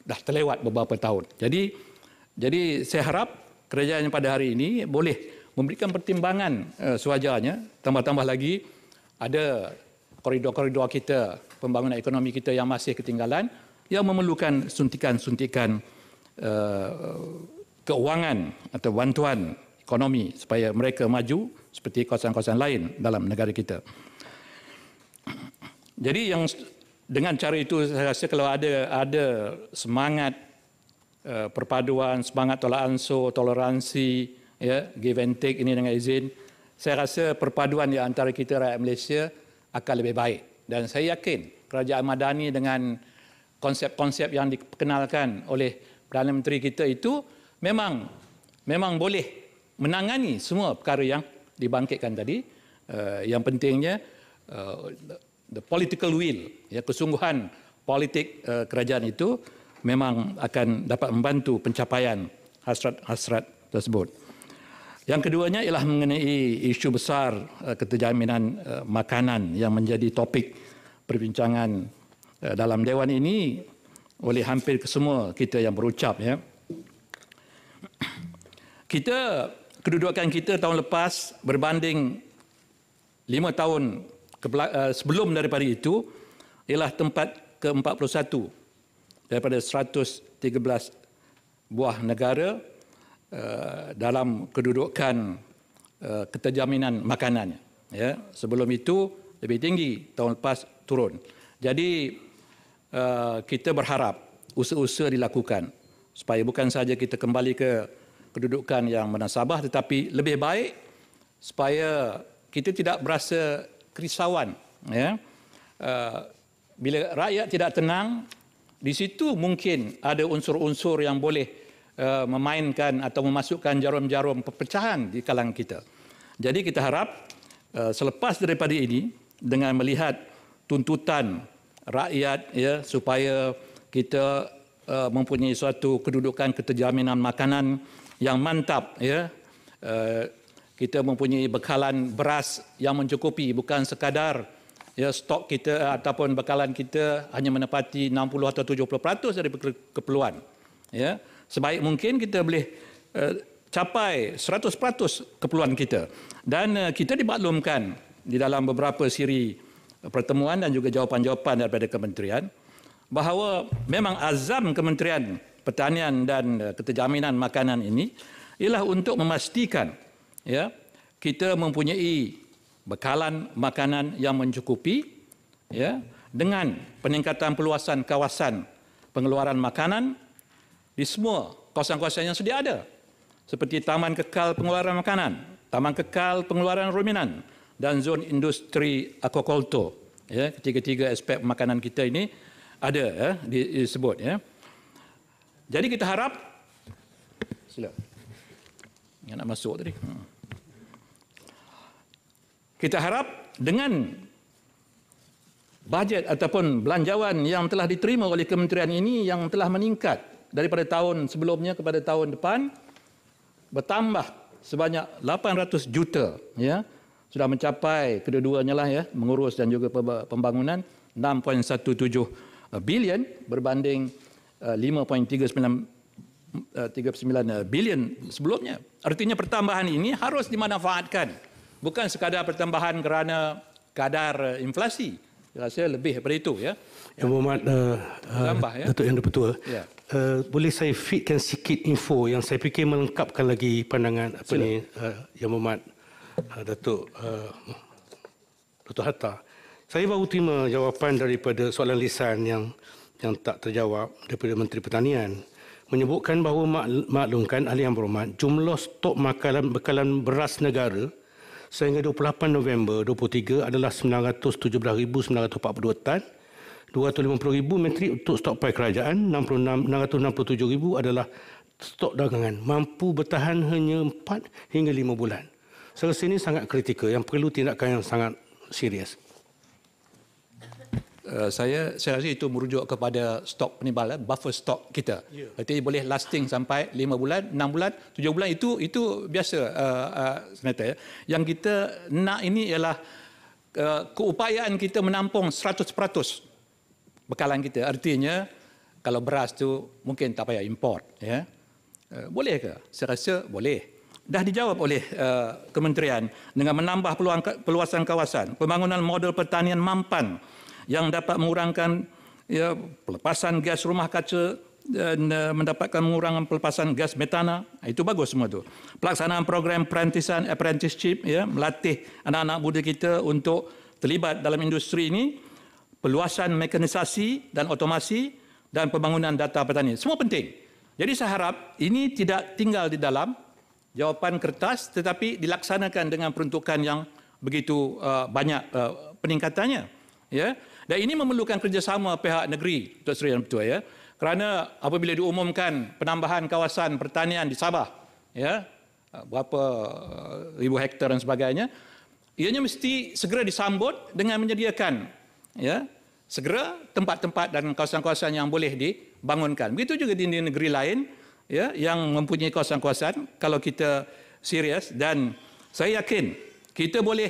dah terlewat beberapa tahun. Jadi saya harap kerajaan yang pada hari ini boleh memberikan pertimbangan sewajarnya. Tambah-tambah lagi ada koridor-koridor kita, pembangunan ekonomi kita yang masih ketinggalan, yang memerlukan suntikan-suntikan keuangan atau bantuan ekonomi supaya mereka maju seperti kawasan-kawasan lain dalam negara kita. Jadi yang dengan cara itu saya rasa kalau ada semangat perpaduan, semangat tolak ansur, toleransi, give and take ini dengan izin, saya rasa perpaduan di antara kita rakyat Malaysia akan lebih baik. Dan saya yakin kerajaan Madani dengan konsep-konsep yang diperkenalkan oleh Perdana Menteri kita itu memang boleh menangani semua perkara yang dibangkitkan tadi. Yang pentingnya the political will, kesungguhan politik kerajaan itu memang akan dapat membantu pencapaian hasrat-hasrat tersebut. Yang keduanya ialah mengenai isu besar keterjaminan makanan yang menjadi topik perbincangan dalam Dewan ini oleh hampir kesemua kita yang berucap. Kedudukan kita tahun lepas berbanding 5 tahun sebelum daripada itu ialah tempat ke-41 daripada 113 buah negara dalam kedudukan keterjaminan makanan. Sebelum itu lebih tinggi, tahun lepas turun. Jadi kita berharap usaha-usaha dilakukan supaya bukan saja kita kembali ke kedudukan yang menasabah, tetapi lebih baik supaya kita tidak berasa kerisauan. Bila rakyat tidak tenang, di situ mungkin ada unsur-unsur yang boleh memainkan atau memasukkan jarum-jarum perpecahan di kalangan kita. Jadi kita harap selepas daripada ini, dengan melihat tuntutan rakyat supaya kita mempunyai suatu kedudukan keterjaminan makanan yang mantap, kita mempunyai bekalan beras yang mencukupi, bukan sekadar stok kita ataupun bekalan kita hanya menepati 60 atau 70% dari keperluan. Sebaik mungkin kita boleh capai 100% keperluan kita. Dan kita dimaklumkan di dalam beberapa siri pertemuan dan juga jawapan-jawapan daripada kementerian bahawa memang azam Kementerian Pertanian dan Keterjaminan Makanan ini ialah untuk memastikan kita mempunyai bekalan makanan yang mencukupi dengan peningkatan peluasan kawasan pengeluaran makanan di semua kawasan-kawasan yang sedia ada, seperti Taman Kekal Pengeluaran Makanan, Taman Kekal Pengeluaran Ruminan dan zon industri aquaculture. Ketiga-tiga aspek makanan kita ini ada disebut. Jadi kita harap, sila, yang nak masuk tadi. kita harap dengan bajet ataupun belanjawan yang telah diterima oleh kementerian ini yang telah meningkat daripada tahun sebelumnya kepada tahun depan bertambah sebanyak 800 juta, ya, sudah mencapai kedua-duanya lah, ya, mengurus dan juga pembangunan 6.17 bilion berbanding 5.39 bilion sebelumnya. Artinya pertambahan ini harus dimanfaatkan, bukan sekadar pertambahan kerana kadar inflasi. Saya rasa lebih daripada itu, ya.
Yang Berhormat Datuk Yang Dipertua,
Ya.
Boleh saya fitkan sikit info yang saya fikir melengkapkan lagi pandangan Yang Berhormat Datuk Hatta. Saya baru terima jawapan daripada soalan lisan yang tak terjawab daripada Menteri Pertanian, menyebutkan bahawa maklumkan Ahli Yang Berhormat, jumlah stok bekalan beras negara sehingga 28 November 2023 adalah 917,942 tan, 250,000 metrik untuk stok pai kerajaan, 667,000 adalah stok dagangan, mampu bertahan hanya 4 hingga 5 bulan. Saya rasa ini sangat kritikal yang perlu tindakan yang sangat serius.
Saya rasa itu merujuk kepada stok penimbalan, buffer stok kita. Artinya boleh lasting sampai 5 bulan, 6 bulan, 7 bulan, itu biasa sebenarnya. Yang kita nak ini ialah keupayaan kita menampung 100% bekalan kita. Artinya kalau beras tu mungkin tak payah import, ya. Boleh ke? Saya rasa boleh. Dah dijawab oleh kementerian dengan menambah peluasan kawasan, pembangunan model pertanian mampan yang dapat mengurangkan, ya, pelepasan gas rumah kaca dan mendapatkan mengurangan pelepasan gas metana. Itu bagus semua tu. Pelaksanaan program perentisan apprenticeship, ya, melatih anak-anak muda kita untuk terlibat dalam industri ini, peluasan mekanisasi dan otomasi dan pembangunan data pertanian. Semua penting. Jadi saya harap ini tidak tinggal di dalam jawapan kertas tetapi dilaksanakan dengan peruntukan yang begitu banyak peningkatannya, ya. Dan ini memerlukan kerjasama pihak negeri, Tuan Seri dan Ketua, ya. Kerana apabila diumumkan penambahan kawasan pertanian di Sabah, ya, berapa ribu hektar dan sebagainya, ianya mesti segera disambut dengan menyediakan, ya, segera tempat-tempat dan kawasan-kawasan yang boleh dibangunkan. Begitu juga di negeri lain, ya, yang mempunyai kawasan-kawasan. Kalau kita serius, dan saya yakin kita boleh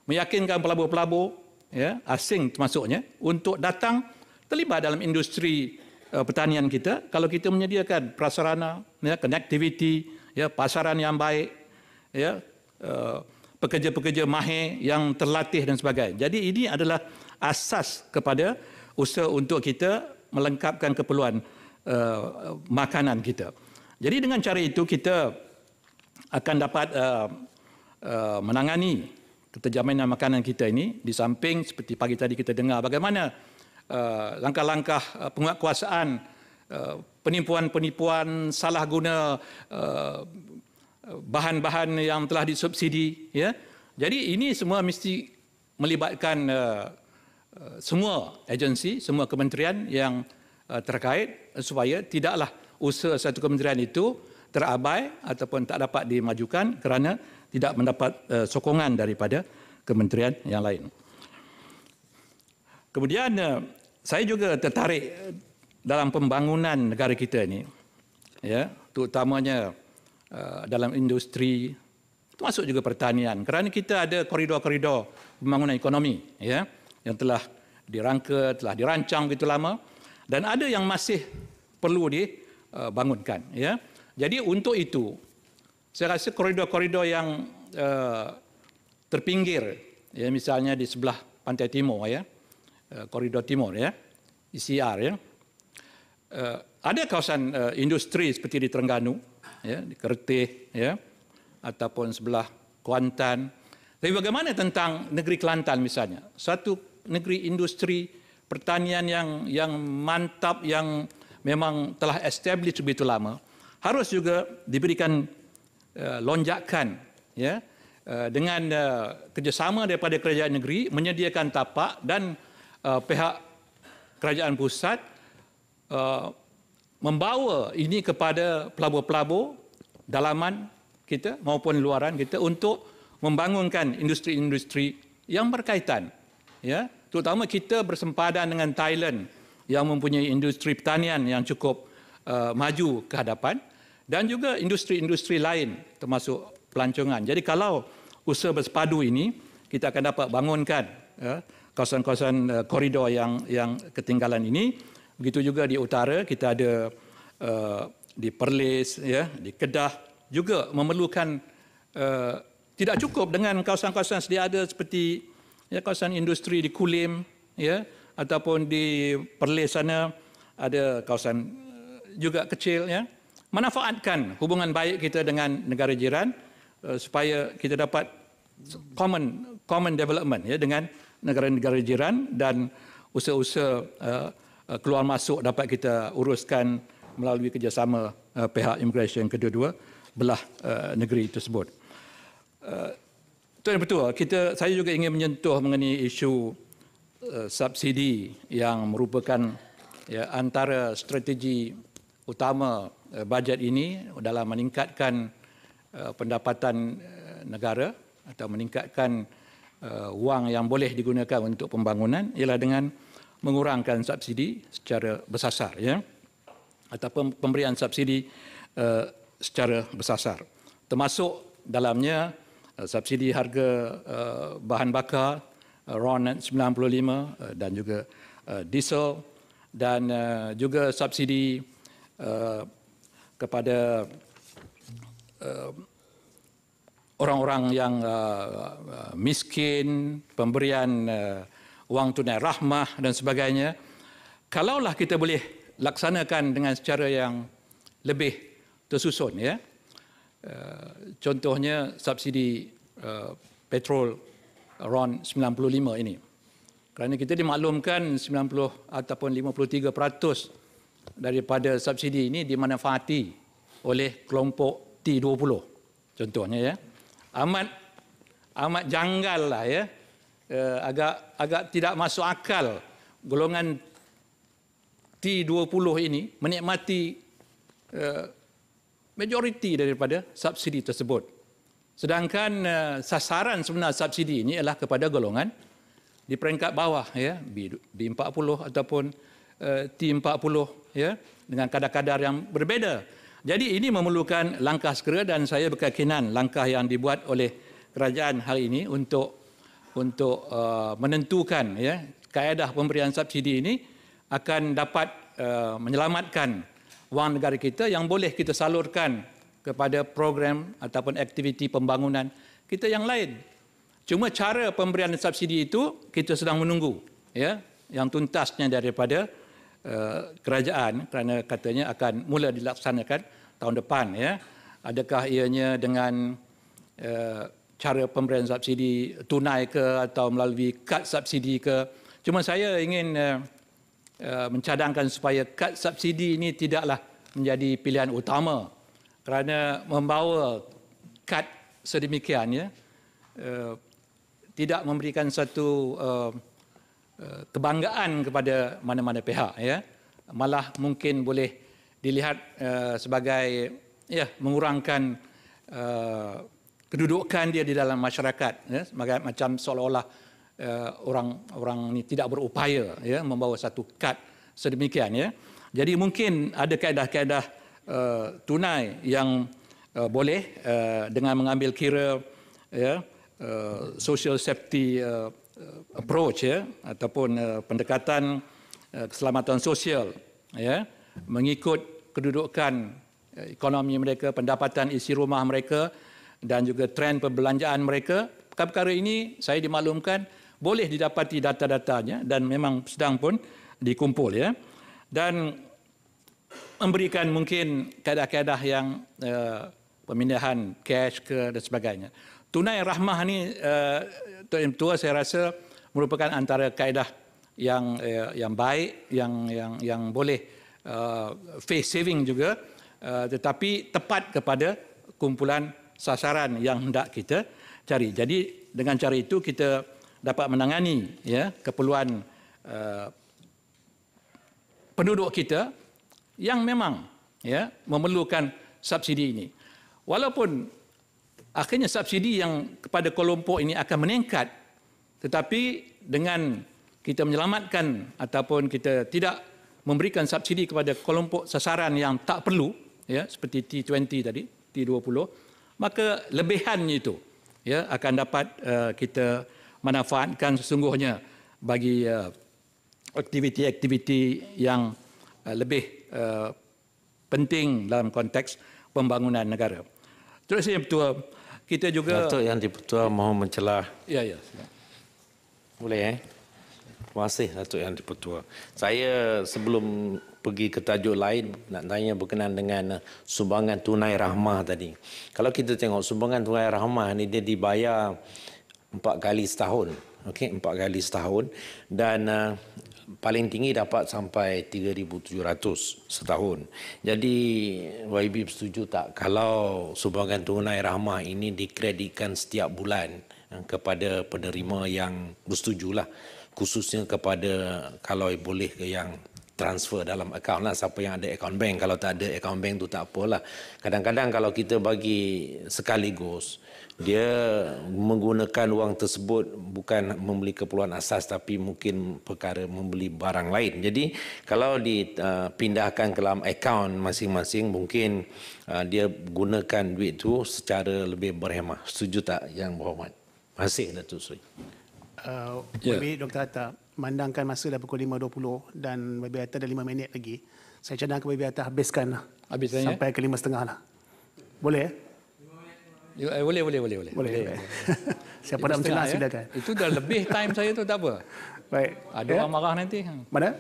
meyakinkan pelabur-pelabur, ya, asing termasuknya, untuk datang terlibat dalam industri pertanian kita kalau kita menyediakan prasarana, ya, connectivity, ya, pasaran yang baik, ya, pekerja-pekerja mahir yang terlatih dan sebagainya. Jadi ini adalah asas kepada usaha untuk kita melengkapkan keperluan makanan kita. Jadi dengan cara itu kita akan dapat menangani keterjaminan makanan kita ini, di samping seperti pagi tadi kita dengar bagaimana langkah-langkah penguatkuasaan, penipuan-penipuan, salah guna bahan-bahan yang telah disubsidi, ya. Jadi ini semua mesti melibatkan semua agensi, semua kementerian yang terkait supaya tidaklah usaha satu kementerian itu terabai ataupun tak dapat dimajukan kerana tidak mendapat sokongan daripada kementerian yang lain. Kemudian saya juga tertarik dalam pembangunan negara kita ini, ya, terutamanya dalam industri, termasuk juga pertanian, kerana kita ada koridor-koridor pembangunan ekonomi, ya, yang telah dirangka, telah dirancang begitu lama, dan ada yang masih perlu dibangunkan, ya. Jadi untuk itu saya rasa koridor-koridor yang terpinggir, ya, misalnya di sebelah pantai timur, ya, koridor timur, ya, ECR, ya, ada kawasan industri seperti di Terengganu, ya, di Kertih, ya, ataupun sebelah Kuantan. Tapi bagaimana tentang negeri Kelantan misalnya, satu negeri industri pertanian yang mantap, yang memang telah established begitu lama, harus juga diberikan lonjakan, ya, dengan kerjasama daripada kerajaan negeri menyediakan tapak dan pihak kerajaan pusat membawa ini kepada pelabur-pelabur dalaman kita maupun luaran kita untuk membangunkan industri-industri yang berkaitan, ya, terutama kita bersempadan dengan Thailand yang mempunyai industri pertanian yang cukup maju ke hadapan, dan juga industri-industri lain termasuk pelancongan. Jadi kalau usaha bersepadu ini kita akan dapat bangunkan kawasan-kawasan koridor yang ketinggalan ini. Begitu juga di utara kita ada di Perlis, ya, di Kedah juga memerlukan tidak cukup dengan kawasan-kawasan sedia ada seperti ya, kawasan industri di Kulim, ya, ataupun di Perlis sana ada kawasan juga kecil, ya. Manfaatkan hubungan baik kita dengan negara jiran supaya kita dapat common development, ya, dengan negara-negara jiran, dan usaha-usaha keluar masuk dapat kita uruskan melalui kerjasama pihak immigration kedua-dua belah negeri tersebut. Itu yang betul. Saya juga ingin menyentuh mengenai isu subsidi yang merupakan, ya, antara strategi utama bajet ini dalam meningkatkan pendapatan negara atau meningkatkan wang yang boleh digunakan untuk pembangunan ialah dengan mengurangkan subsidi secara bersasar, ya, ataupun pemberian subsidi secara bersasar, termasuk dalamnya subsidi harga bahan bakar RON 95 dan juga diesel, dan juga subsidi kepada orang-orang yang miskin, pemberian wang tunai rahmah dan sebagainya. Kalaulah kita boleh laksanakan dengan secara yang lebih tersusun, ya. Contohnya subsidi petrol RON 95 ini. Kerana kita dimaklumkan 90 ataupun 53% daripada subsidi ini dimanfaati oleh kelompok T20 contohnya, ya. Amat janggal lah, ya. Agak tidak masuk akal golongan T20 ini menikmati majoriti daripada subsidi tersebut. Sedangkan sasaran sebenar subsidi ini adalah kepada golongan di peringkat bawah, ya, B40 ataupun T40, ya, dengan kadar-kadar yang berbeza. Jadi ini memerlukan langkah segera, dan saya berkeyakinan langkah yang dibuat oleh kerajaan hari ini untuk menentukan, ya, kaedah pemberian subsidi ini akan dapat menyelamatkan wang negara kita yang boleh kita salurkan kepada program ataupun aktiviti pembangunan kita yang lain. Cuma cara pemberian subsidi itu kita sedang menunggu, ya, yang tuntasnya daripada kerajaan, kerana katanya akan mula dilaksanakan tahun depan, ya. Adakah ianya dengan cara pemberian subsidi tunai ke atau melalui kad subsidi ke? Cuma saya ingin mencadangkan supaya kad subsidi ini tidaklah menjadi pilihan utama, kerana membawa kad sedemikian, ya, tidak memberikan satu kebanggaan kepada mana-mana pihak, ya. Malah mungkin boleh dilihat sebagai, ya, mengurangkan kedudukan dia di dalam masyarakat, ya, macam seolah-olah orang ini tidak berupaya, ya, membawa satu kad sedemikian, ya. Jadi mungkin ada kaedah-kaedah tunai yang boleh dengan mengambil kira, ya, social safety approach, ya, ataupun pendekatan keselamatan sosial, ya, mengikut kedudukan ekonomi mereka, pendapatan isi rumah mereka, dan juga trend perbelanjaan mereka. Perkara ini saya dimaklumkan boleh didapati data-datanya dan memang sedang pun dikumpul, ya. Dan memberikan mungkin kaedah-kaedah yang pemindahan cash ke dan sebagainya. Tunai rahmah ni Tuan Ketua saya rasa merupakan antara kaedah yang baik, yang boleh face saving juga, tetapi tepat kepada kumpulan sasaran yang hendak kita cari. Jadi dengan cara itu kita dapat menangani, ya, keperluan penduduk kita yang memang, ya, memerlukan subsidi ini. Walaupun akhirnya subsidi yang kepada kelompok ini akan meningkat. Tetapi dengan kita menyelamatkan ataupun kita tidak memberikan subsidi kepada kelompok sasaran yang tak perlu, ya, seperti T20 tadi, T20, maka lebihannya itu, ya, akan dapat kita manfaatkan sesungguhnya bagi aktiviti-aktiviti yang lebih penting dalam konteks pembangunan negara. Terus yang Ketua, kita juga...
Datuk Yang di-Pertua mohon mencelah.
Ya.
Boleh Terima kasih Datuk Yang di-Pertua. Saya sebelum pergi ke tajuk lain nak tanya berkenaan dengan sumbangan tunai rahmah tadi. Kalau kita tengok sumbangan tunai rahmah ni dia dibayar 4 kali setahun. Okey, 4 kali setahun dan paling tinggi dapat sampai 3,700 setahun. Jadi YB setuju tak kalau sumbangan tunai rahmah ini dikreditkan setiap bulan kepada penerima yang bersetujulah, khususnya kepada kalau boleh ke yang transfer dalam akaun lah, siapa yang ada akaun bank. Kalau tak ada akaun bank tu tak apalah. Kadang-kadang kalau kita bagi sekaligus, dia menggunakan wang tersebut bukan membeli keperluan asas tapi mungkin perkara membeli barang lain. Jadi kalau dipindahkan ke dalam akaun masing-masing, mungkin dia gunakan duit tu secara lebih berhemah. Setuju tak Yang Berhormat? Terima kasih Datuk Seri.
YB Dr. Hatta, mandangkan masa dah pukul 5.20 dan YB Hatta dah 5 minit lagi. Saya cadangkan YB Hatta habiskan sampai ke 5.30 lah. Boleh
Boleh.
Boleh. Siapa nak mencelah silakan.
Itu dah lebih time saya tu, tak apa.
Baik.
Ada orang marah nanti.
Mana?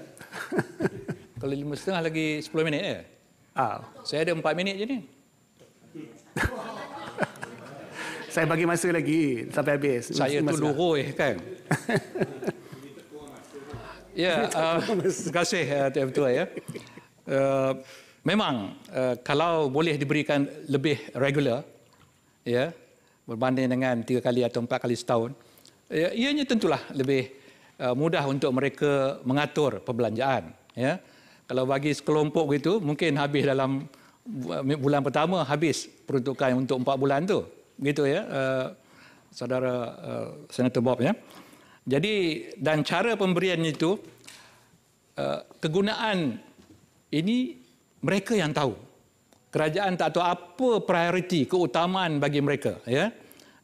Kalau 5.30 lagi 10 minit je. Saya ada 4 minit je ni.
Saya bagi masa lagi sampai habis.
Saya tu lurus kan. Ya, terima kasih Tuan Ketua ya. Memang kalau boleh diberikan lebih regular, ya, berbanding dengan 3 kali atau 4 kali setahun, ianya tentulah lebih mudah untuk mereka mengatur perbelanjaan. Ya, kalau bagi sekelompok begitu, mungkin habis dalam bulan pertama habis peruntukan untuk 4 bulan tu, gitu ya, saudara Senator Bob ya. Jadi dan cara pemberian itu, kegunaan ini mereka yang tahu. Kerajaan tak tahu apa prioriti, keutamaan bagi mereka. Ya.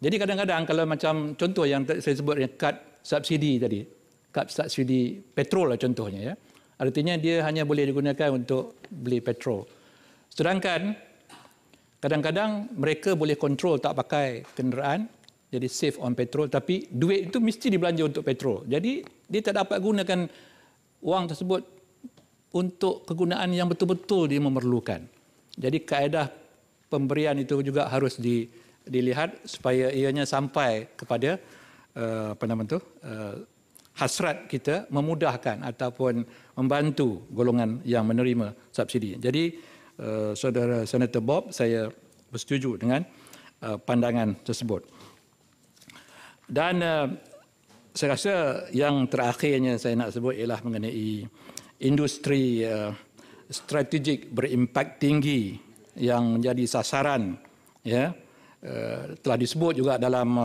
Jadi kadang-kadang kalau macam contoh yang saya sebut, kad subsidi tadi, kad subsidi petrol lah contohnya. Ya. Artinya dia hanya boleh digunakan untuk beli petrol. Sedangkan kadang-kadang mereka boleh kontrol tak pakai kenderaan, jadi save on petrol, tapi duit itu mesti dibelanja untuk petrol. Jadi dia tak dapat gunakan wang tersebut untuk kegunaan yang betul-betul dia memerlukan. Jadi kaedah pemberian itu juga harus dilihat supaya ianya sampai kepada hasrat kita, memudahkan ataupun membantu golongan yang menerima subsidi. Jadi Saudara Senator Bob, saya bersetuju dengan pandangan tersebut. Dan saya rasa yang terakhirnya saya nak sebut ialah mengenai industri strategik berimpak tinggi yang menjadi sasaran, ya, telah disebut juga dalam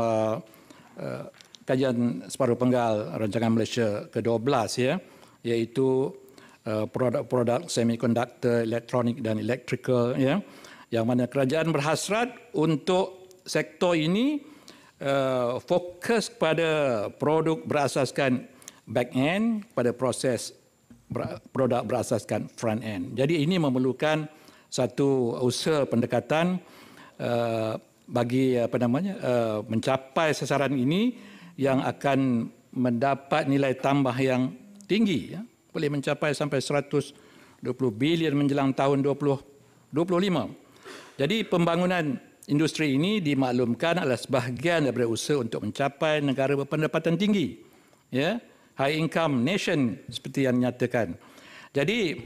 kajian separuh penggal Rancangan Malaysia ke-12, ya, iaitu produk-produk semiconductor, elektronik dan electrical, ya, yang mana kerajaan berhasrat untuk sektor ini fokus pada produk berasaskan back end, pada proses produk berasaskan front end. Jadi ini memerlukan satu usaha pendekatan bagi mencapai sasaran ini yang akan mendapat nilai tambah yang tinggi, ya. Boleh mencapai sampai 120 bilion menjelang tahun 2025. Jadi pembangunan industri ini dimaklumkan adalah sebahagian daripada usaha untuk mencapai negara berpendapatan tinggi, ya, high income nation seperti yang dinyatakan. Jadi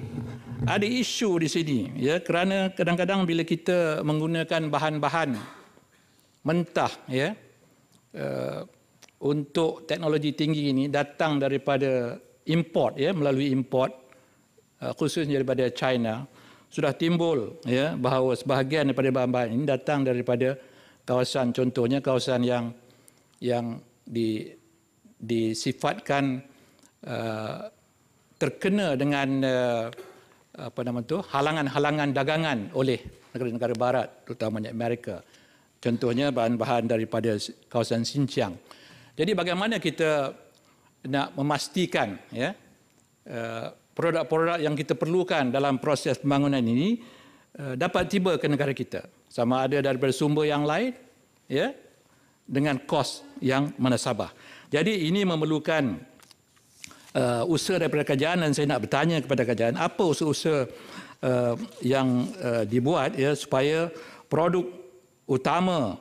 ada isu di sini, ya, kerana kadang-kadang bila kita menggunakan bahan-bahan mentah, ya, untuk teknologi tinggi ini datang daripada import, ya, melalui import, khususnya daripada China, sudah timbul, ya, bahawa sebahagian daripada bahan-bahan ini datang daripada kawasan contohnya kawasan yang disifatkan terkena dengan halangan-halangan dagangan oleh negara-negara barat, terutamanya Amerika. Contohnya bahan-bahan daripada kawasan Xinjiang. Jadi bagaimana kita nak memastikan produk-produk yang kita perlukan dalam proses pembangunan ini dapat tiba ke negara kita, sama ada daripada sumber yang lain dengan kos yang menasabah. Jadi ini memerlukan usaha daripada kerajaan, dan saya nak bertanya kepada kerajaan apa usaha-usaha yang dibuat supaya produk utama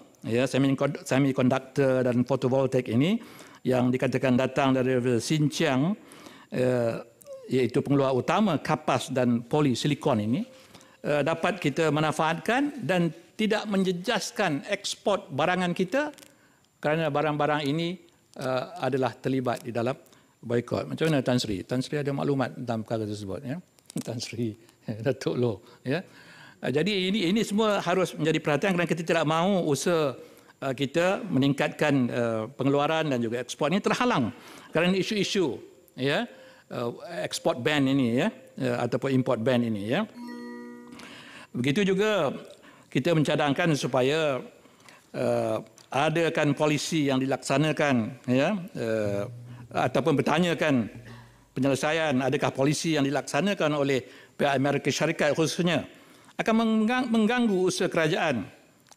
semiconductor dan photovoltaik ini yang dikatakan datang dari Xinjiang, iaitu pengeluar utama kapas dan polisilikon ini, dapat kita manfaatkan dan tidak menjejaskan ekspor barangan kita kerana barang-barang ini adalah terlibat di dalam boikot. Macam mana Tan Sri? Tan Sri ada maklumat tentang perkara tersebut, Tan Sri, Datuk Loh, Jadi ini semua harus menjadi perhatian kerana kita tidak mahu usaha kita meningkatkan pengeluaran dan juga ekspor ini terhalang kerana isu-isu ekspor ban ini ataupun import ban ini Begitu juga kita mencadangkan supaya adakan polisi yang dilaksanakan ataupun bertanyakan penyelesaian adakah polisi yang dilaksanakan oleh pihak Amerika Syarikat khususnya akan mengganggu usaha kerajaan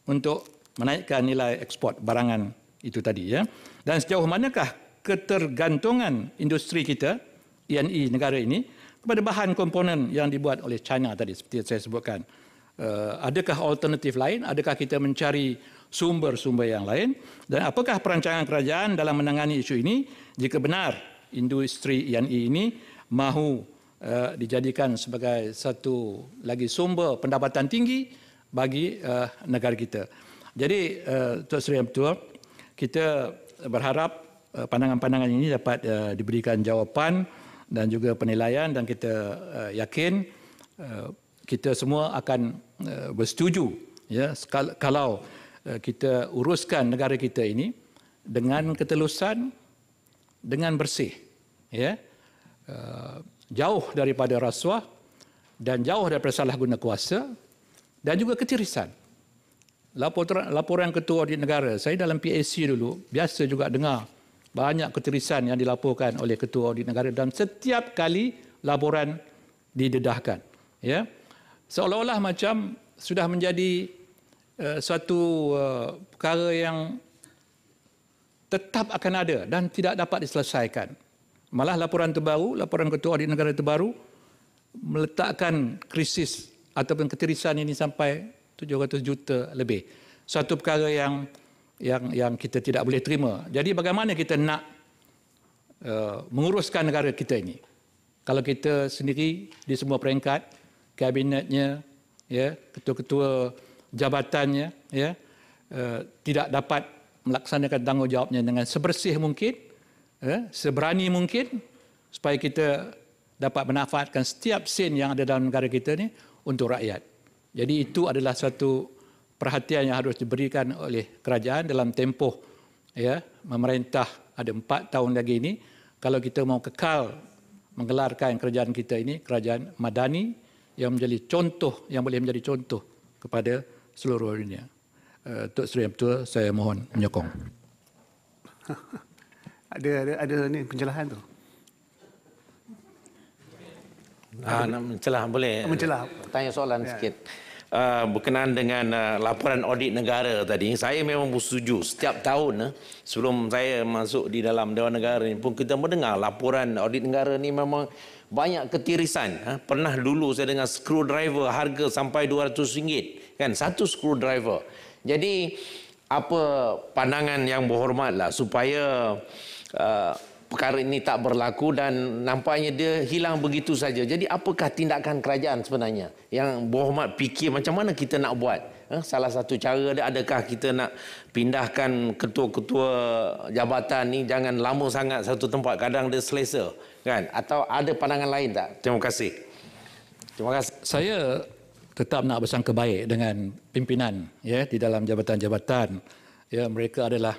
untuk menaikkan nilai ekspor barangan itu tadi Dan sejauh manakah ketergantungan industri kita INI negara ini kepada bahan komponen yang dibuat oleh China tadi seperti yang saya sebutkan. Adakah alternatif lain? Adakah kita mencari sumber-sumber yang lain? Dan apakah perancangan kerajaan dalam menangani isu ini jika benar industri INI ini mahu dijadikan sebagai satu lagi sumber pendapatan tinggi bagi negara kita. Jadi Tuan Sri Yang Bertuah, kita berharap pandangan-pandangan ini dapat diberikan jawapan dan juga penilaian, dan kita yakin kita semua akan bersetuju kalau kita uruskan negara kita ini dengan ketelusan, dengan bersih, jauh daripada rasuah dan jauh daripada salah guna kuasa dan juga ketirisan. Laporan Ketua Audit Negara, saya dalam PAC dulu biasa juga dengar banyak ketirisan yang dilaporkan oleh Ketua Audit Negara dan setiap kali laporan didedahkan. Seolah-olah macam sudah menjadi suatu perkara yang tetap akan ada dan tidak dapat diselesaikan. Malah laporan Ketua Audit Negara terbaru meletakkan krisis ataupun ketirisan ini sampai 700 juta lebih. Satu perkara yang kita tidak boleh terima. Jadi bagaimana kita nak menguruskan negara kita ini? Kalau kita sendiri di semua peringkat, kabinetnya, ketua-ketua jabatannya, tidak dapat melaksanakan tanggungjawabnya dengan sebersih mungkin, seberani mungkin, supaya kita dapat memanfaatkan setiap sen yang ada dalam negara kita ini untuk rakyat. Jadi itu adalah satu perhatian yang harus diberikan oleh kerajaan dalam tempoh memerintah ada 4 tahun lagi ini. Kalau kita mau kekal menggelarkan kerajaan kita ini, kerajaan madani yang menjadi contoh, yang boleh menjadi contoh kepada seluruh dunia. Tok Sri Yang Bertuah, saya mohon menyokong.
Ada ni pencerahan tu.
Nak mencelah boleh?
Mencelah.
Tanya soalan sikit. Berkenaan dengan laporan audit negara tadi, saya memang bersetuju. Setiap tahun sebelum saya masuk di dalam Dewan Negara ini pun kita mendengar laporan audit negara ni memang banyak ketirisan. Pernah dulu saya dengar screwdriver harga sampai RM200 kan, satu screwdriver. Jadi apa pandangan yang berhormatlah supaya perkara ini tak berlaku dan nampaknya dia hilang begitu saja. Jadi apakah tindakan kerajaan sebenarnya yang berhormat fikir macam mana kita nak buat? Salah satu cara dia, adakah kita nak pindahkan ketua-ketua jabatan ni jangan lama sangat satu tempat, kadang dia selesa kan? Atau ada pandangan lain tak? Terima kasih. Terima kasih.
Saya tetap nak bersangka baik dengan pimpinan ya di dalam jabatan-jabatan. Ya, mereka adalah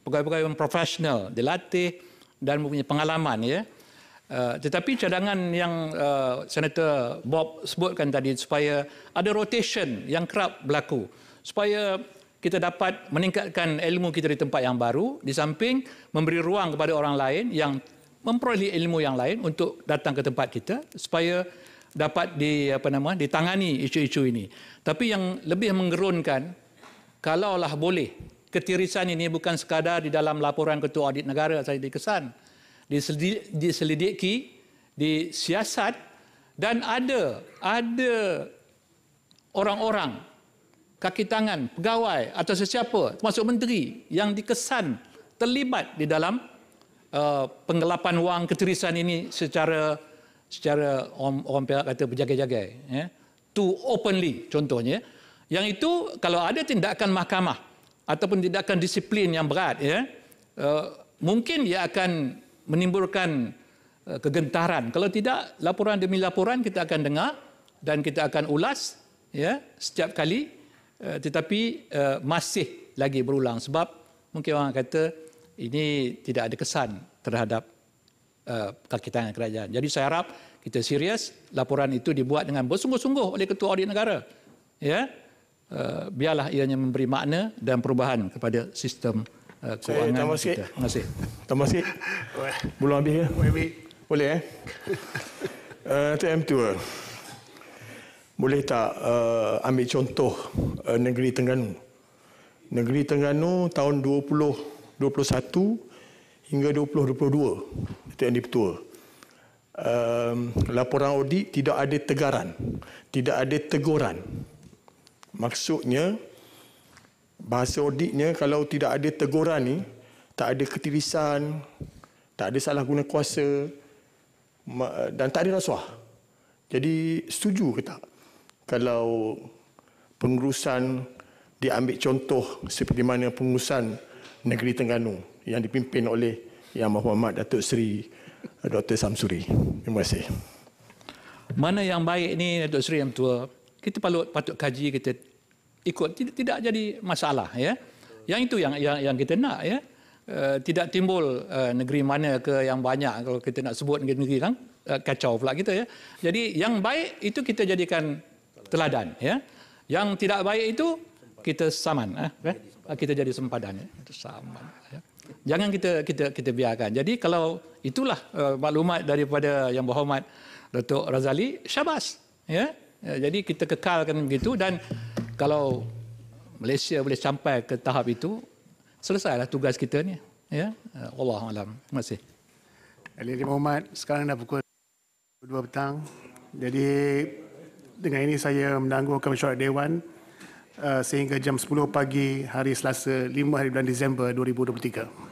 pegawai-pegawai yang profesional, dilatih dan mempunyai pengalaman ya. Tetapi cadangan yang Senator Bob sebutkan tadi supaya ada rotation yang kerap berlaku supaya kita dapat meningkatkan ilmu kita di tempat yang baru, di samping memberi ruang kepada orang lain yang memperoleh ilmu yang lain untuk datang ke tempat kita supaya dapat ditangani isu-isu ini. Tapi yang lebih menggerunkan, kalaulah boleh, ketirisan ini bukan sekadar di dalam laporan Ketua Audit Negara saya dikesan, diselidiki, disiasat dan ada orang-orang kaki tangan, pegawai atau sesiapa termasuk menteri yang dikesan terlibat di dalam penggelapan wang ketirisan ini secara orang pihak kata berjagai-jagai ya, too openly contohnya. Yang itu kalau ada tindakan mahkamah ataupun tindakan disiplin yang berat ya, mungkin ia akan menimbulkan kegentaran. Kalau tidak, laporan demi laporan kita akan dengar dan kita akan ulas ya setiap kali, tetapi masih lagi berulang sebab mungkin orang kata ini tidak ada kesan terhadap kaki tangan kerajaan. Jadi saya harap kita serius, laporan itu dibuat dengan bersungguh-sungguh oleh Ketua Audit Negara. Ya, biarlah ianya memberi makna dan perubahan kepada sistem kewangan kita. Terima kasih.
Terima kasih. Belum habis ya? Boleh Tuan M. Tua, boleh tak ambil contoh negeri Terengganu? Negeri Terengganu tahun 2021 hingga 2022, Tuan M. Tua. Laporan audit tidak ada tegaran, tidak ada teguran. Maksudnya, bahasa auditnya kalau tidak ada teguran ni, tak ada ketirisan, tak ada salah guna kuasa dan tak ada rasuah. Jadi setuju ke tak kalau pengurusan diambil contoh seperti mana pengurusan negeri Terengganu yang dipimpin oleh Yang Berhormat Datuk Seri Dr. Samsuri. Terima kasih.
Mana yang baik ni Datuk Seri Yang Tua, kita patut kaji, kita ikut, tidak jadi masalah ya. Yang itu yang kita nak ya. Tidak timbul negeri mana ke yang banyak, kalau kita nak sebut negeri kan kacau pula kita ya. Jadi yang baik itu kita jadikan teladan ya. Yang tidak baik itu kita saman kita jadi sempadan ya. Itu saman ya. Jangan kita biarkan. Jadi kalau itulah maklumat daripada Yang Berhormat Datuk Razali, syabas ya. Jadi kita kekalkan begitu, dan kalau Malaysia boleh sampai ke tahap itu, selesailah tugas kita ni ya. Wallahu alam. Terima kasih.
Yang Berhormat, sekarang dah pukul 2 petang. Jadi dengan ini saya menangguhkan mesyuarat Dewan sehingga jam 10 pagi hari Selasa 5 hari bulan Disember 2023.